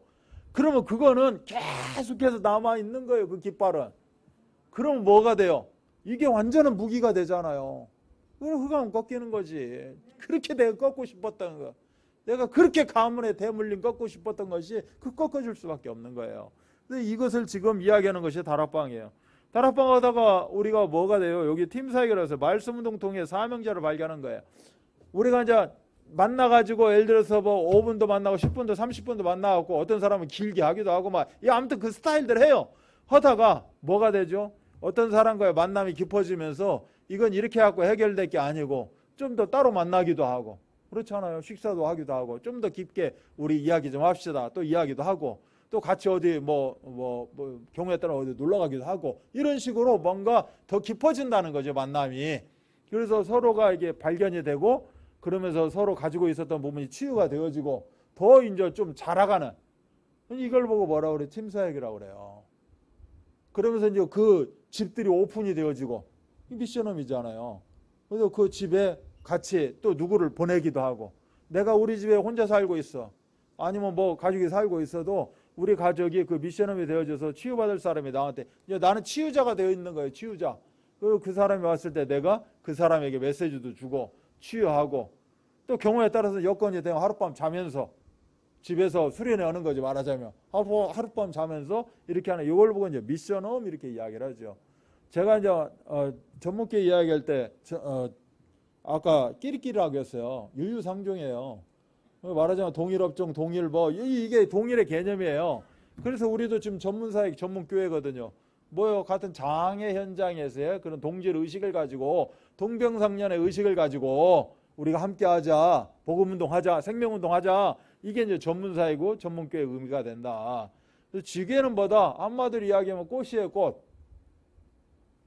그러면 그거는 계속해서 남아있는 거예요. 그 깃발은. 그러면 뭐가 돼요? 이게 완전한 무기가 되잖아요. 그럼 흑암 꺾이는 거지. 그렇게 내가 꺾고 싶었던 거. 내가 그렇게 가문에 대물림 꺾고 싶었던 것이 꺾어줄 수밖에 없는 거예요. 근데 이것을 지금 이야기하는 것이 다락방이에요. 다락방 하다가 우리가 뭐가 돼요? 여기 팀사역이라서 말씀운동 통해 사명자를 발견한 거예요. 우리가 이제 만나가지고 예를 들어서 뭐 5분도 만나고 10분도 30분도 만나고 어떤 사람은 길게 하기도 하고 막 아무튼 그 스타일들 해요. 하다가 뭐가 되죠? 어떤 사람과의 만남이 깊어지면서 이건 이렇게 해갖고 해결될 게 아니고 좀 더 따로 만나기도 하고 그렇잖아요. 식사도 하기도 하고 좀 더 깊게 우리 이야기 좀 합시다. 또 이야기도 하고 또 같이 어디 뭐 경우에 따라 어디 놀러 가기도 하고 이런 식으로 뭔가 더 깊어진다는 거죠. 만남이. 그래서 서로가 이게 발견이 되고 그러면서 서로 가지고 있었던 부분이 치유가 되어지고 더 이제 좀 자라가는 이걸 보고 뭐라 그래? 팀사역이라고 그래요. 그러면서 이제 그 집들이 오픈이 되어지고 미션홈이잖아요. 그래서 그 집에 같이 또 누구를 보내기도 하고 내가 우리 집에 혼자 살고 있어. 아니면 뭐 가족이 살고 있어도 우리 가족이 그 미션홈이 되어져서 치유받을 사람이 나한테 이제 나는 치유자가 되어 있는 거예요. 치유자. 그리고 그 사람이 왔을 때 내가 그 사람에게 메시지도 주고 치유하고 또 경우에 따라서 여건이 되면 하룻밤 자면서 집에서 수련회 하는 거지 말하자면 하룻밤 자면서 이렇게 하는 이걸 보고 이제 미션홈 이렇게 이야기를 하죠. 제가 이제 전문계 이야기할 때 아까 끼리끼리라고 했어요. 유유상종이에요. 말하자면 동일업종 동일뭐 이게 동일의 개념이에요. 그래서 우리도 지금 전문사역 전문교회거든요. 뭐요? 같은 장애 현장에서의 그런 동질 의식을 가지고 동병상련의 의식을 가지고 우리가 함께하자, 복음운동하자, 생명운동하자. 이게 이제 전문사이고 전문교회의 의미가 된다. 지게는 뭐다? 한마디로 이야기하면 꽃이에요. 꽃.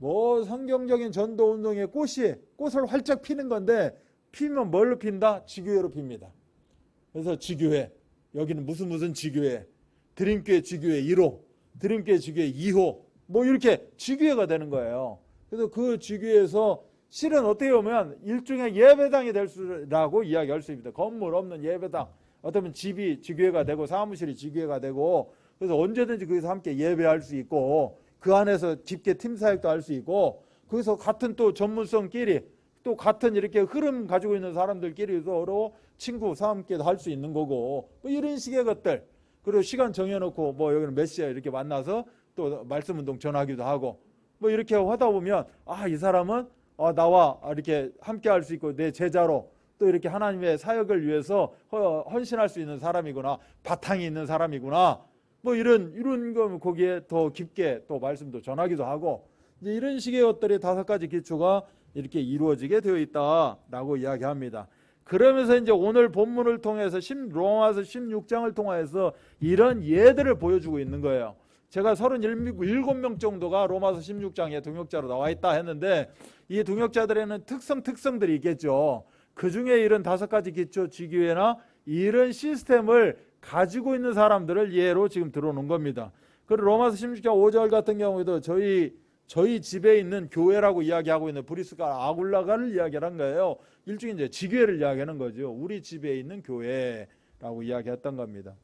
뭐 성경적인 전도운동의 꽃을 활짝 피는 건데 피면 뭘로 핀다? 지교회로 핍니다. 그래서 지교회. 여기는 무슨 지교회. 드림교회 지교회 1호, 드림교회 지교회 2호. 뭐 이렇게 지교회가 되는 거예요. 그래서 그 지교회에서 실은 어떻게 보면 일종의 예배당이 될 수라고 이야기할 수 있습니다. 건물 없는 예배당. 어쩌면 집이 지교회가 되고 사무실이 지교회가 되고 그래서 언제든지 거기서 함께 예배할 수 있고 그 안에서 깊게 팀사역도 할 수 있고 거기서 같은 또 전문성끼리 또 같은 이렇게 흐름 가지고 있는 사람들끼리 서로 친구 함께도 할 수 있는 거고 뭐 이런 식의 것들 그리고 시간 정해놓고 뭐 여기는 몇 시에 이렇게 만나서 또 말씀운동 전하기도 하고 뭐 이렇게 하다 보면 이 사람은 나와 이렇게 함께 할 수 있고 내 제자로 또 이렇게 하나님의 사역을 위해서 헌신할 수 있는 사람이구나 바탕이 있는 사람이구나 뭐 이런 거 거기에 더 깊게 또 말씀도 전하기도 하고 이제 이런 식의 것들이 5가지 기초가 이렇게 이루어지게 되어 있다라고 이야기합니다. 그러면서 이제 오늘 본문을 통해서 로마서 16장을 통해서 이런 예들을 보여주고 있는 거예요. 제가 37명 정도가 로마서 16장에 동역자로 나와 있다 했는데 이 동역자들에는 특성들이 있겠죠. 그 중에 이런 5가지 기초 지교회나 이런 시스템을 가지고 있는 사람들을 예로 지금 들어놓은 겁니다. 그리고 로마서 16장 5절 같은 경우에도 저희 집에 있는 교회라고 이야기하고 있는 브리스가 아굴라가를 이야기한 거예요. 일종의 이제 지교회를 이야기하는 거죠. 우리 집에 있는 교회라고 이야기했던 겁니다.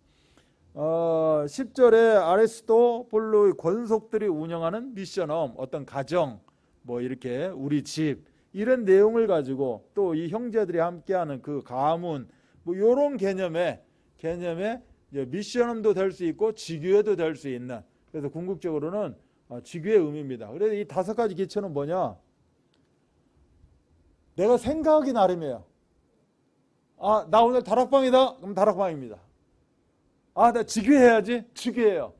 10절에 아리스토블로의 권속들이 운영하는 미션홈, 어떤 가정, 뭐 이렇게 우리 집 이런 내용을 가지고 또 이 형제들이 함께하는 그 가문 뭐 이런 개념에 미션홈도 될 수 있고 지교회도 될 수 있는, 그래서 궁극적으로는 지교의 의미입니다. 그래서 이 5가지 기초는 뭐냐? 내가 생각하기 나름이에요. 나 오늘 다락방이다. 그럼 다락방입니다. 나 지교해야지. 지교해요.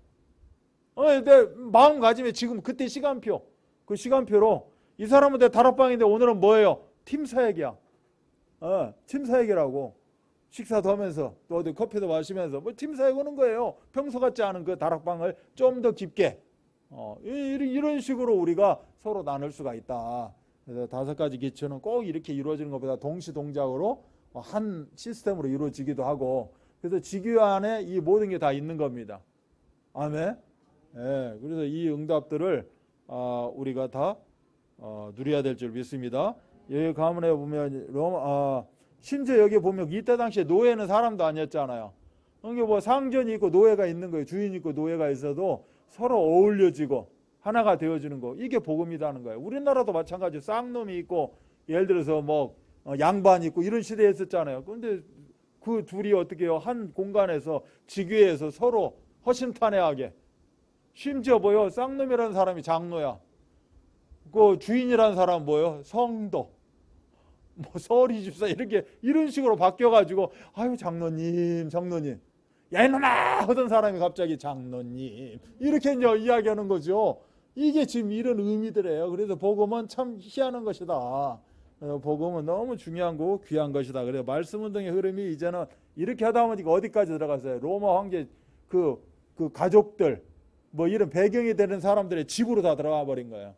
내 마음가짐에 지금 그때 시간표, 그 시간표로 이 사람은 내 다락방인데 오늘은 뭐예요? 팀 사역이야. 팀 사역이라고. 식사도 하면서 또 어디 커피도 마시면서 뭐 팀 사역 오는 거예요. 평소 같지 않은 그 다락방을 좀 더 깊게 이런 식으로 우리가 서로 나눌 수가 있다. 그래서 5가지 기초는 꼭 이렇게 이루어지는 것보다 동시동작으로 한 시스템으로 이루어지기도 하고, 그래서 지교 안에 이 모든 게 다 있는 겁니다. 아멘. 예, 그래서 이 응답들을 우리가 다 누려야 될 줄 믿습니다. 여기 가문에 보면 심지어 여기 보면 이때 당시에 노예는 사람도 아니었잖아요. 이게 뭐 상전이 있고 노예가 있는 거예요. 주인 있고 노예가 있어도 서로 어울려지고 하나가 되어주는 거, 이게 복음이라는 거예요. 우리나라도 마찬가지로 쌍놈이 있고 예를 들어서 뭐 양반이 있고 이런 시대에 있었잖아요. 그런데 그 둘이 어떻게 해요? 한 공간에서 지교회에서 서로 허심탄회하게, 심지어 뭐요? 쌍놈이라는 사람이 장로야. 그 주인이라는 사람은 뭐요? 성도. 뭐 서리 집사 이런 식으로 바뀌어가지고 아유 장로님 야 이놈아 하던 사람이 갑자기 장로님 이렇게 이제 이야기하는 거죠. 이게 지금 이런 의미들이에요. 그래서 복음은 참 희한한 것이다. 복음은 너무 중요한 거고 귀한 것이다. 그래서 말씀운동의 흐름이 이제는 이렇게 하다 보니까 어디까지 들어갔어요? 로마 황제 그 가족들 뭐 이런 배경이 되는 사람들의 집으로 다 들어가 버린 거예요.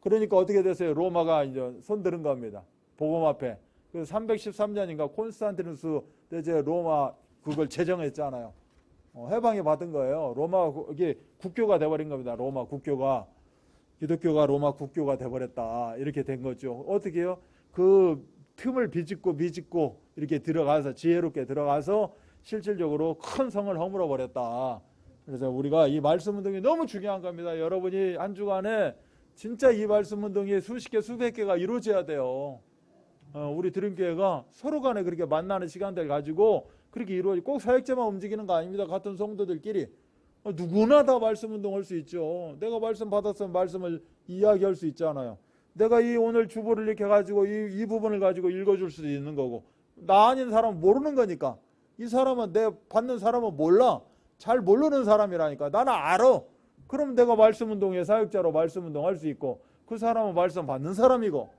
그러니까 어떻게 됐어요? 로마가 이제 손드는 겁니다. 복음 앞에. 그래서 313년인가 콘스탄티누스 이제 로마 그걸 제정했잖아요. 해방이 받은 거예요. 로마 이게 국교가 돼버린 겁니다. 로마 국교가, 기독교가 로마 국교가 돼버렸다. 이렇게 된 거죠. 어떻게 해요? 그 틈을 비집고 이렇게 들어가서 지혜롭게 들어가서 실질적으로 큰 성을 허물어 버렸다. 그래서 우리가 이 말씀 운동이 너무 중요한 겁니다. 여러분이 한 주간에 진짜 이 말씀 운동이 수십 개 수백 개가 이루어져야 돼요. 우리 드림교회가 서로 간에 그렇게 만나는 시간들 가지고 그렇게 이루어지고 꼭 사역자만 움직이는 거 아닙니다. 같은 성도들끼리 누구나 다 말씀 운동할 수 있죠. 내가 말씀 받았으면 말씀을 이야기할 수 있잖아요. 내가 이 오늘 주보를 이렇게 가지고 이 부분을 가지고 읽어줄 수도 있는 거고, 나 아닌 사람은 모르는 거니까. 이 사람은 내 받는 사람은 몰라. 잘 모르는 사람이라니까. 나는 알아. 그럼 내가 말씀 운동의 사역자로 말씀 운동할 수 있고, 그 사람은 말씀 받는 사람이고.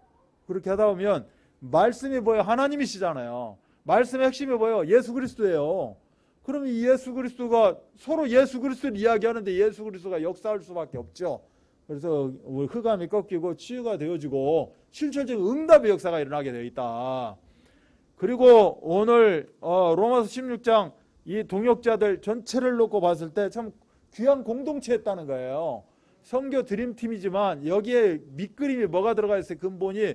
그렇게 하다 보면 말씀이 뭐예요? 하나님이시잖아요. 말씀의 핵심이 뭐예요? 예수 그리스도예요. 그럼 이 예수 그리스도가 서로 예수 그리스도를 이야기하는데 예수 그리스도가 역사할 수밖에 없죠. 그래서 흑암이 꺾이고 치유가 되어지고 실질적인 응답의 역사가 일어나게 되어 있다. 그리고 오늘 로마서 16장 이 동역자들 전체를 놓고 봤을 때 참 귀한 공동체였다는 거예요. 선교 드림팀이지만 여기에 밑그림이 뭐가 들어가 있어요? 근본이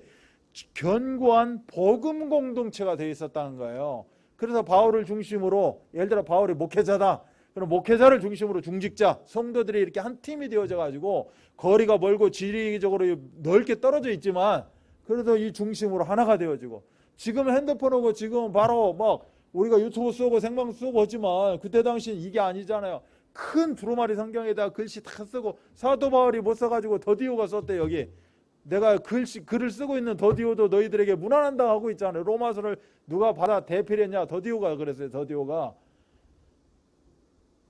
견고한 복음 공동체가 되어 있었다는 거예요. 그래서 바울을 중심으로, 예를 들어 바울이 목회자다. 그럼 목회자를 중심으로 중직자, 성도들이 이렇게 한 팀이 되어져 가지고 거리가 멀고 지리적으로 넓게 떨어져 있지만 그래도 이 중심으로 하나가 되어지고, 지금은 핸드폰 오고 지금은 바로 막 우리가 유튜브 쓰고 생방 쓰고 하지만 그때 당시엔 이게 아니잖아요. 큰 두루마리 성경에다 글씨 다 쓰고, 사도 바울이 못 써가지고 더디오가 썼대. 여기 내가 글을 쓰고 있는 더디오도 너희들에게 무난한다 하고 있잖아요. 로마서를 누가 받아 대필했냐? 더디오가 그랬어요.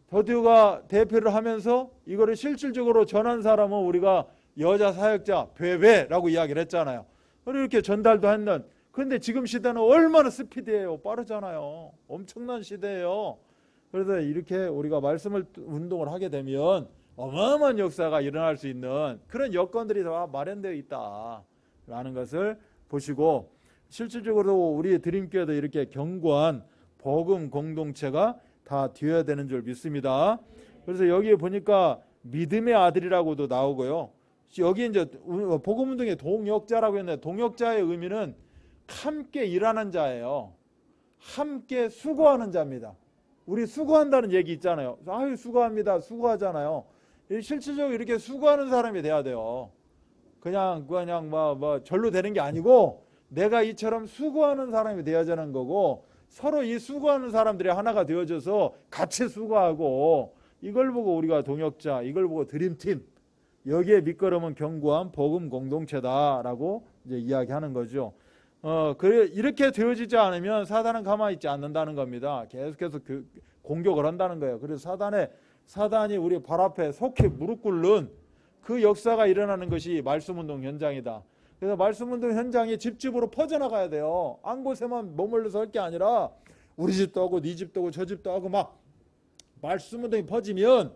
더디오가 대필을 하면서 이거를 실질적으로 전한 사람은 우리가 여자 사역자 베베라고 이야기를 했잖아요. 이렇게 전달도 했는. 그런데 지금 시대는 얼마나 스피드예요. 빠르잖아요. 엄청난 시대예요. 그래서 이렇게 우리가 말씀을 운동을 하게 되면 어마어마한 역사가 일어날 수 있는 그런 여건들이 다 마련되어 있다라는 것을 보시고, 실질적으로 우리 드림교회도 이렇게 견고한 복음 공동체가 다 되어야 되는 줄 믿습니다. 그래서 여기에 보니까 믿음의 아들이라고도 나오고요. 여기 이제 복음운동의 동역자라고 했는데, 동역자의 의미는 함께 일하는 자예요. 함께 수고하는 자입니다. 우리 수고한다는 얘기 있잖아요. 아유, 수고합니다. 수고하잖아요. 실질적으로 이렇게 수고하는 사람이 돼야 돼요. 그냥 절로 되는 게 아니고, 내가 이처럼 수고하는 사람이 되어야 되는 거고, 서로 이 수고하는 사람들이 하나가 되어져서 같이 수고하고, 이걸 보고 우리가 동역자, 이걸 보고 드림팀, 여기에 밑거름은 견고한 복음 공동체다라고 이제 이야기하는 거죠. 그래, 이렇게 되어지지 않으면 사단은 가만히 있지 않는다는 겁니다. 계속해서 공격을 한다는 거예요. 그래서 사단이 우리 발 앞에 속히 무릎 꿇는 그 역사가 일어나는 것이 말씀운동 현장이다. 그래서 말씀운동 현장이 집집으로 퍼져나가야 돼요. 한 곳에만 머물러서 할 게 아니라 우리 집도 하고 네 집도 하고 저 집도 하고 막 말씀운동이 퍼지면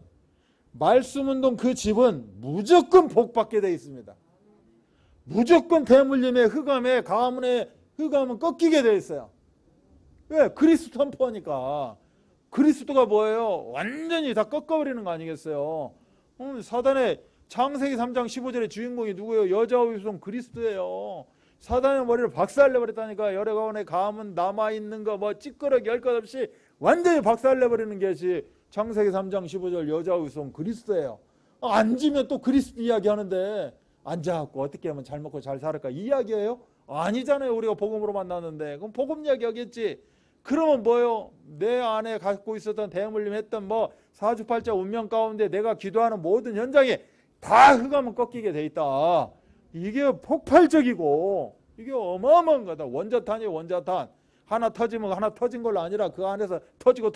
말씀운동 그 집은 무조건 복받게 되어 있습니다. 무조건 대물림의 흑암에 가문의 흑암은 꺾이게 되어 있어요. 왜? 그리스도 선포하니까. 그리스도가 뭐예요? 완전히 다 꺾어버리는 거 아니겠어요? 사단의 창세기 3장 15절의 주인공이 누구예요? 여자의 후손 그리스도예요. 사단의 머리를 박살내버렸다니까. 열의 가운데 가문 남아있는 거 뭐 찌끄러기 할 것 없이 완전히 박살내버리는 것이 창세기 3장 15절 여자의 후손 그리스도예요. 앉으면 또 그리스도 이야기하는데, 앉아갖고 어떻게 하면 잘 먹고 잘 살을까 이 이야기예요? 아니잖아요. 우리가 복음으로 만났는데. 그럼 복음 이야기 하겠지. 그러면 뭐요? 내 안에 갖고 있었던 대물림 했던 뭐 사주팔자 운명 가운데 내가 기도하는 모든 현장에 다 흑암은 꺾이게 돼 있다. 이게 폭발적이고 이게 어마어마한 거다. 원자탄이에요. 원자탄. 하나 터지면 하나 터진 걸로 아니라 그 안에서 터지고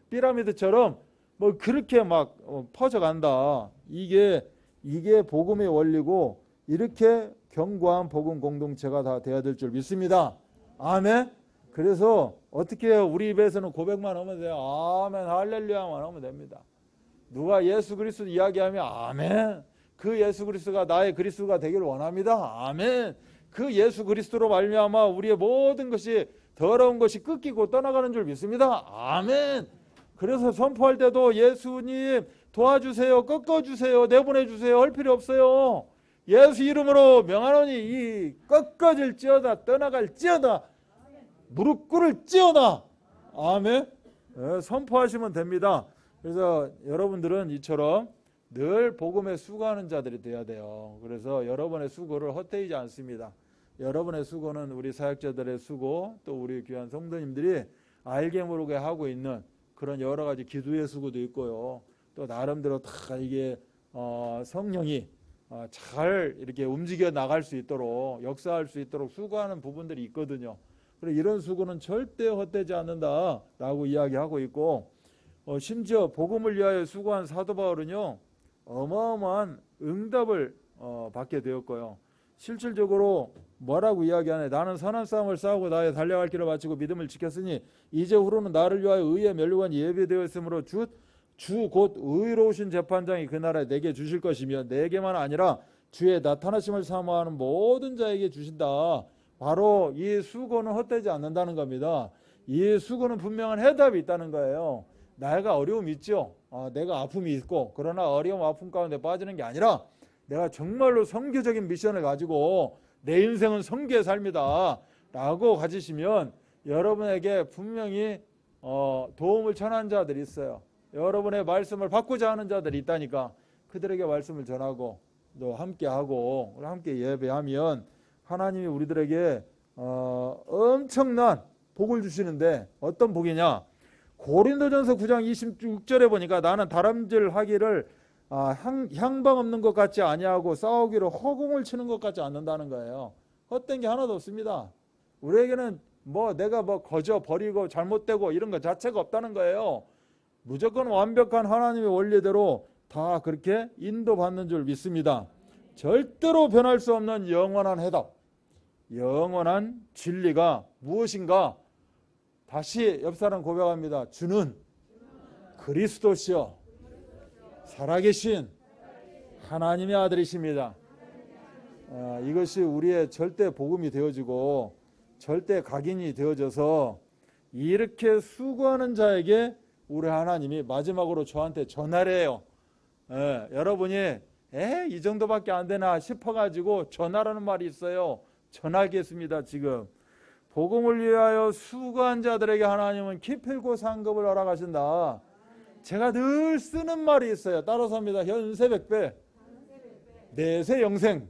피라미드처럼 뭐 그렇게 막 퍼져간다. 이게 복음의 원리고, 이렇게 견고한 복음 공동체가 다 돼야 될 줄 믿습니다. 아멘. 그래서 어떻게 해요? 우리 입에서는 고백만 하면 돼요. 아멘 할렐루야만 하면 됩니다. 누가 예수 그리스도 이야기하면 아멘. 그 예수 그리스도가 나의 그리스도가 되기를 원합니다. 아멘. 그 예수 그리스도로 말미암아 우리의 모든 것이 더러운 것이 꺾이고 떠나가는 줄 믿습니다. 아멘. 그래서 선포할 때도 예수님 도와주세요, 꺾어주세요, 내보내주세요 할 필요 없어요. 예수 이름으로 명하노니 이 꺾어질지어다 떠나갈지어다 무릎 꿇을지어다. 아멘. 선포하시면 됩니다. 그래서 여러분들은 이처럼 늘 복음에 수고하는 자들이 되어야 돼요. 그래서 여러분의 수고를 헛되이지 않습니다. 여러분의 수고는 우리 사역자들의 수고, 또 우리 귀한 성도님들이 알게 모르게 하고 있는 그런 여러 가지 기도의 수고도 있고요. 또 나름대로 다 이게 성령이 잘 이렇게 움직여 나갈 수 있도록, 역사할 수 있도록 수고하는 부분들이 있거든요. 그래서 이런 수고는 절대 헛되지 않는다라고 이야기하고 있고, 심지어 복음을 위하여 수고한 사도 바울은요 어마어마한 응답을 받게 되었고요. 실질적으로 뭐라고 이야기하네. 나는 선한 싸움을 싸우고 나의 달려갈 길을 마치고 믿음을 지켰으니 이제 후로는 나를 위하여 의의 면류관이 예비되었으므로 주 곧 의로우신 재판장이 그 나라에 내게 주실 것이며 내게만 아니라 주의 나타나심을 사모하는 모든 자에게 주신다. 바로 이 수고는 헛되지 않는다는 겁니다. 이 수고는 분명한 해답이 있다는 거예요. 내가 어려움이 있죠. 내가 아픔이 있고, 그러나 어려움 아픔 가운데 빠지는 게 아니라 내가 정말로 선교적인 미션을 가지고 내 인생은 선교의 삶이다 라고 가지시면 여러분에게 분명히 도움을 전하는 자들이 있어요. 여러분의 말씀을 받고자 하는 자들이 있다니까 그들에게 말씀을 전하고 또 함께하고 함께 예배하면 하나님이 우리들에게 엄청난 복을 주시는데, 어떤 복이냐? 고린도전서 9장 26절에 보니까 나는 다람질하기를 향방 없는 것 같지 아니하고 싸우기로 허공을 치는 것 같지 않는다는 거예요. 헛된 게 하나도 없습니다. 우리에게는 내가 거저 버리고 잘못되고 이런 것 자체가 없다는 거예요. 무조건 완벽한 하나님의 원리대로 다 그렇게 인도받는 줄 믿습니다. 절대로 변할 수 없는 영원한 해답, 영원한 진리가 무엇인가? 다시 옆 사람 고백합니다. 주는 그리스도시요 살아계신 하나님의 아들이십니다. 이것이 우리의 절대 복음이 되어지고 절대 각인이 되어져서 이렇게 수고하는 자에게 우리 하나님이 마지막으로 저한테 전하래요. 여러분이 이 정도밖에 안 되나 싶어가지고 전하라는 말이 있어요. 전하겠습니다. 지금 복음을 위하여 수고한 자들에게 하나님은 기필코 상급을 허락하신다. 제가 늘 쓰는 말이 있어요. 따라서 합니다. 현세 백배, 내세 영생.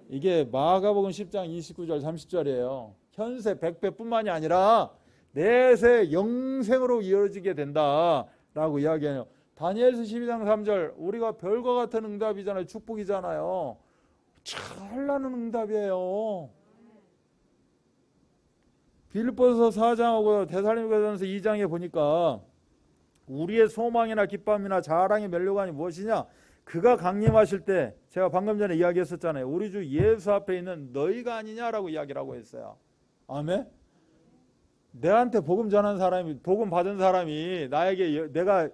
이게 마가복음 10장 29절 30절이에요. 현세 백배뿐만이 아니라 내세 영생으로 이어지게 된다라고 이야기해요. 다니엘서 12장 3절, 우리가 별과 같은 응답이잖아요. 축복이잖아요. 찬란한 응답이에요. 빌립보서 4장하고 데살로니가전서 2장에 보니까 우리의 소망이나 기쁨이나 자랑의 면류관이 무엇이냐? 그가 강림하실 때, 제가 방금 전에 이야기했었잖아요. 우리 주 예수 앞에 있는 너희가 아니냐라고 이야기를 하고 있어요. 아멘? 내한테 복음 전한 사람이, 복음 받은 사람이 나에게 내가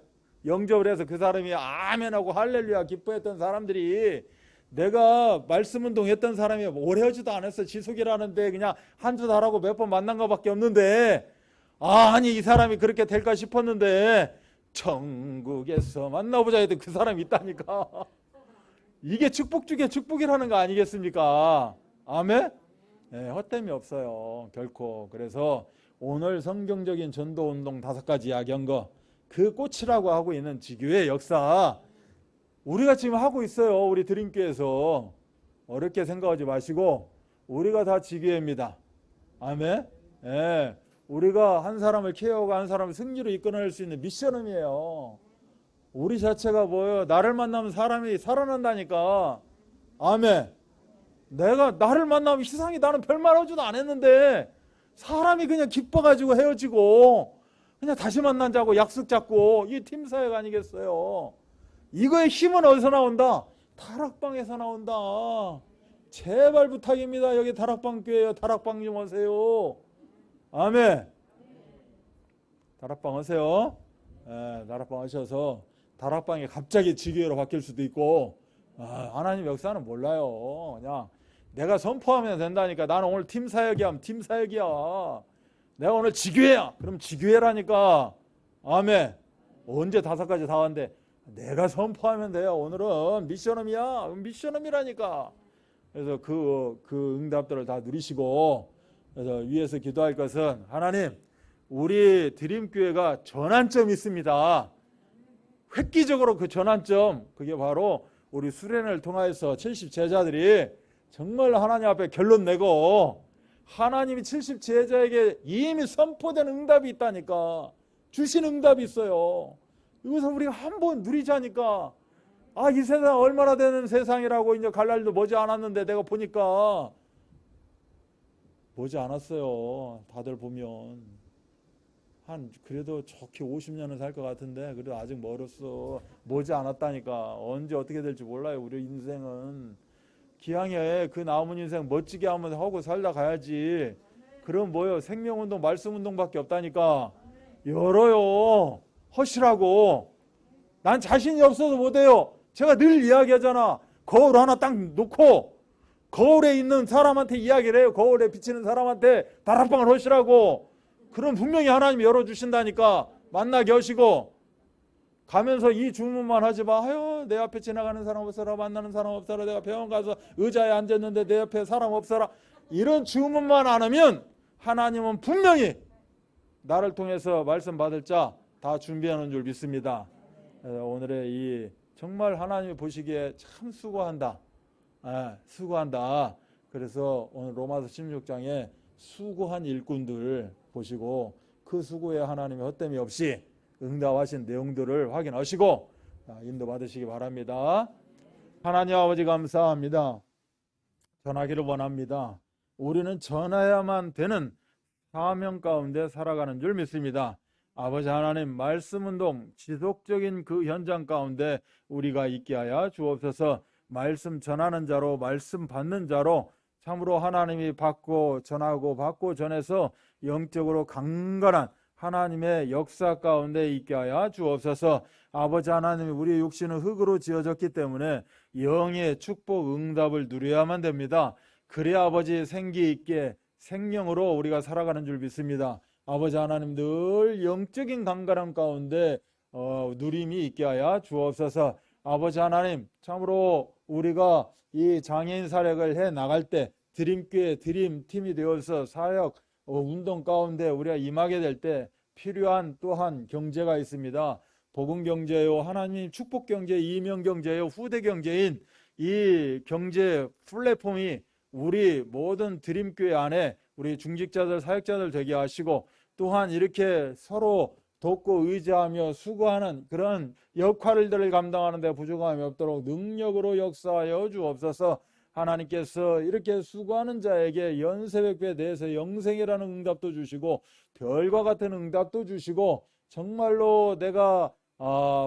영접을 해서 그 사람이 아멘하고 할렐루야 기뻐했던 사람들이, 내가 말씀 운동했던 사람이 오래 하지도 않았어. 지속이라는데 그냥 한두 달하고 몇 번 만난 것밖에 없는데, 아니 이 사람이 그렇게 될까 싶었는데 천국에서 만나보자 해도 그 사람이 있다니까. 이게 축복 중에 축복이라는 거 아니겠습니까? 아멘? 헛됨이 없어요, 결코. 그래서 오늘 성경적인 전도운동 5가지 이야기한 거, 그 꽃이라고 하고 있는 지교의 역사, 우리가 지금 하고 있어요. 우리 드림교회에서. 어렵게 생각하지 마시고, 우리가 다 지교회입니다. 아멘? 우리가 한 사람을 케어하고 한 사람을 승리로 이끌어낼 수 있는 미션음이에요. 우리 자체가 뭐예요? 나를 만나면 사람이 살아난다니까. 아멘. 내가 나를 만나면 세상에 나는 별말 하지도 않았는데 사람이 그냥 기뻐가지고 헤어지고 그냥 다시 만나자고 약속 잡고, 이 팀사역 아니겠어요? 이거의 힘은 어디서 나온다? 다락방에서 나온다. 제발 부탁입니다. 여기 다락방 교회요. 다락방 좀 오세요. 아멘. 다락방 오세요. 다락방 오셔서 다락방이 갑자기 지교회로 바뀔 수도 있고, 하나님 역사는 몰라요. 그냥 내가 선포하면 된다니까. 나는 오늘 팀 사역이야. 하면 팀 사역이야. 내가 오늘 지교회야. 그럼 지교회라니까. 아멘. 언제 5가지 다 왔는데 내가 선포하면 돼요. 오늘은 미션음이야. 미션음이라니까. 그래서 그 응답들을 다 누리시고, 그래서 위에서 기도할 것은, 하나님, 우리 드림교회가 전환점이 있습니다. 획기적으로 그 전환점, 그게 바로 우리 수련회를 통해서 70 제자들이 정말 하나님 앞에 결론 내고, 하나님이 70 제자에게 이미 선포된 응답이 있다니까. 주신 응답이 있어요. 이것을 우리가 한번 누리자니까. 이 세상 얼마나 되는 세상이라고 이제 갈 날도 머지 않았는데, 내가 보니까 머지 않았어요. 다들 보면 그래도 좋게 50년은 살 것 같은데, 그래도 아직 멀었어. 머지 않았다니까. 언제 어떻게 될지 몰라요. 우리 인생은 기왕에 그 남은 인생 멋지게 한번 하고 살다 가야지. 그럼 뭐요? 생명운동, 말씀운동밖에 없다니까. 열어요. 허시라고. 난 자신이 없어서 못해요. 제가 늘 이야기하잖아. 거울 하나 딱 놓고 거울에 있는 사람한테 이야기를 해요. 거울에 비치는 사람한테 다락방을 하시라고. 그럼 분명히 하나님이 열어주신다니까. 만나게 하시고. 가면서 이 주문만 하지 마. 아유, 내 앞에 지나가는 사람 없어라. 만나는 사람 없어라. 내가 병원 가서 의자에 앉았는데 내 옆에 사람 없어라. 이런 주문만 안 하면 하나님은 분명히 나를 통해서 말씀 받을 자 다 준비하는 줄 믿습니다. 오늘의 이 정말 하나님이 보시기에 참 수고한다. 수고한다. 그래서 오늘 로마서 16장에 수고한 일꾼들 보시고, 그 수고에 하나님의 헛됨이 없이 응답하신 내용들을 확인하시고 인도 받으시기 바랍니다. 하나님 아버지 감사합니다. 전하기를 원합니다. 우리는 전해야만 되는 사명 가운데 살아가는 줄 믿습니다. 아버지 하나님, 말씀운동 지속적인 그 현장 가운데 우리가 있게 하여 주옵소서. 말씀 전하는 자로, 말씀 받는 자로 참으로 하나님이 받고 전하고 받고 전해서 영적으로 강건한 하나님의 역사 가운데 있게 하여 주옵소서. 아버지 하나님, 우리 육신은 흙으로 지어졌기 때문에 영의 축복 응답을 누려야만 됩니다. 그래야 아버지 생기 있게 생명으로 우리가 살아가는 줄 믿습니다. 아버지 하나님, 늘 영적인 강건함 가운데 누림이 있게 하여 주옵소서. 아버지 하나님, 참으로 우리가 이 장애인 사역을 해 나갈 때 드림교회 드림팀이 되어서 사역 운동 가운데 우리가 임하게 될 때 필요한 또한 경제가 있습니다. 복음 경제요, 하나님 축복 경제, 이명 경제요, 후대 경제인 이 경제 플랫폼이 우리 모든 드림교회 안에 우리 중직자들, 사역자들 되게 하시고, 또한 이렇게 서로 돕고 의지하며 수고하는 그런 역할들을 감당하는 데 부족함이 없도록 능력으로 역사하여 주옵소서. 하나님께서 이렇게 수고하는 자에게 연세백배 대해서 영생이라는 응답도 주시고 별과 같은 응답도 주시고, 정말로 내가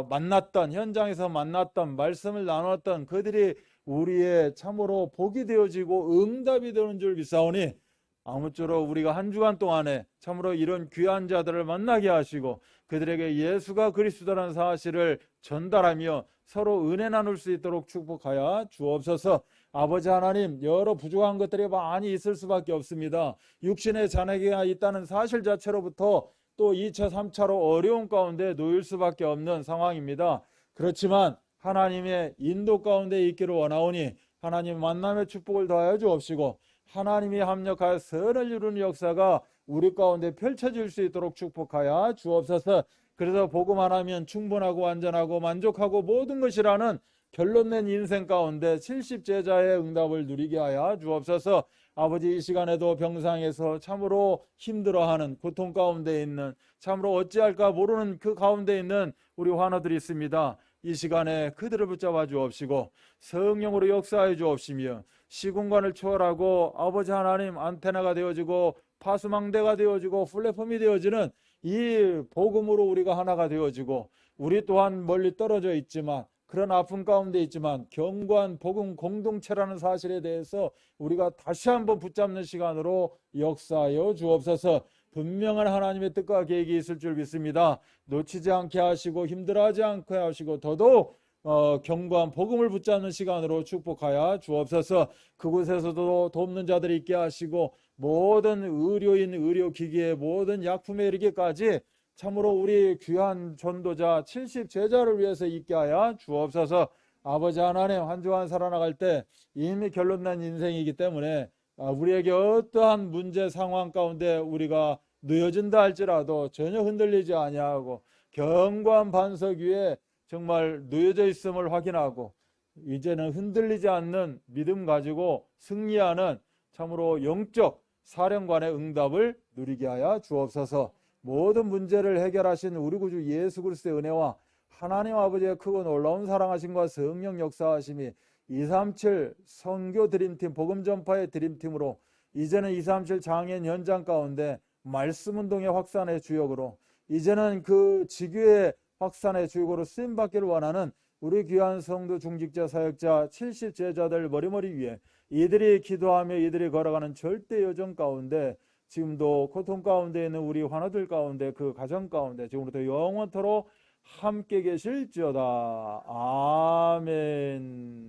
만났던 현장에서 만났던 말씀을 나눴던 그들이 우리의 참으로 복이 되어지고 응답이 되는 줄 믿사오니, 아무쪼록 우리가 한 주간 동안에 참으로 이런 귀한 자들을 만나게 하시고 그들에게 예수가 그리스도라는 사실을 전달하며 서로 은혜 나눌 수 있도록 축복하여 주옵소서. 아버지 하나님, 여러 부족한 것들이 많이 있을 수밖에 없습니다. 육신의 잔해가 있다는 사실 자체로부터 또 2차, 3차로 어려운 가운데 놓일 수밖에 없는 상황입니다. 그렇지만 하나님의 인도 가운데 있기를 원하오니 하나님 만남의 축복을 더하여 주옵시고, 하나님이 합력하여 선을 이루는 역사가 우리 가운데 펼쳐질 수 있도록 축복하여 주옵소서. 그래서 복음 하나면 충분하고 완전하고 만족하고 모든 것이라는 결론 낸 인생 가운데 70제자의 응답을 누리게 하여 주옵소서. 아버지, 이 시간에도 병상에서 참으로 힘들어하는 고통 가운데 있는, 참으로 어찌할까 모르는 그 가운데 있는 우리 환우들이 있습니다. 이 시간에 그들을 붙잡아 주옵시고 성령으로 역사해 주옵시며 시공간을 초월하고 아버지 하나님 안테나가 되어지고 파수망대가 되어지고 플랫폼이 되어지는 이 복음으로 우리가 하나가 되어지고, 우리 또한 멀리 떨어져 있지만 그런 아픔 가운데 있지만 견고한 복음 공동체라는 사실에 대해서 우리가 다시 한번 붙잡는 시간으로 역사하여 주옵소서. 분명한 하나님의 뜻과 계획이 있을 줄 믿습니다. 놓치지 않게 하시고 힘들어하지 않게 하시고 더더욱 견고한 복음을 붙잡는 시간으로 축복하여 주옵소서. 그곳에서도 돕는 자들이 있게 하시고 모든 의료인, 의료기기의 모든 약품에 이르기까지 참으로 우리 귀한 전도자 70제자를 위해서 있게 하여 주옵소서. 아버지 하나님, 한 주간 살아나갈 때 이미 결론난 인생이기 때문에 우리에게 어떠한 문제 상황 가운데 우리가 놓여진다 할지라도 전혀 흔들리지 아니하고 견고한 반석 위에 정말 놓여져 있음을 확인하고 이제는 흔들리지 않는 믿음 가지고 승리하는 참으로 영적 사령관의 응답을 누리게 하여 주옵소서. 모든 문제를 해결하신 우리 구주 예수 그리스도의 은혜와 하나님 아버지의 크고 놀라운 사랑하심과 성령 역사하심이 237 선교 드림팀, 복음 전파의 드림팀으로 이제는 237 장애인 현장 가운데 말씀 운동의 확산의 주역으로, 이제는 그 지교의 확산의 주역으로 쓰임받기를 원하는 우리 귀한 성도 중직자 사역자 70제자들 머리머리 위에 이들이 기도하며 이들이 걸어가는 절대 여정 가운데 지금도 고통 가운데 있는 우리 환우들 가운데 그 가정 가운데 지금부터 영원토록 함께 계실지어다. 아멘.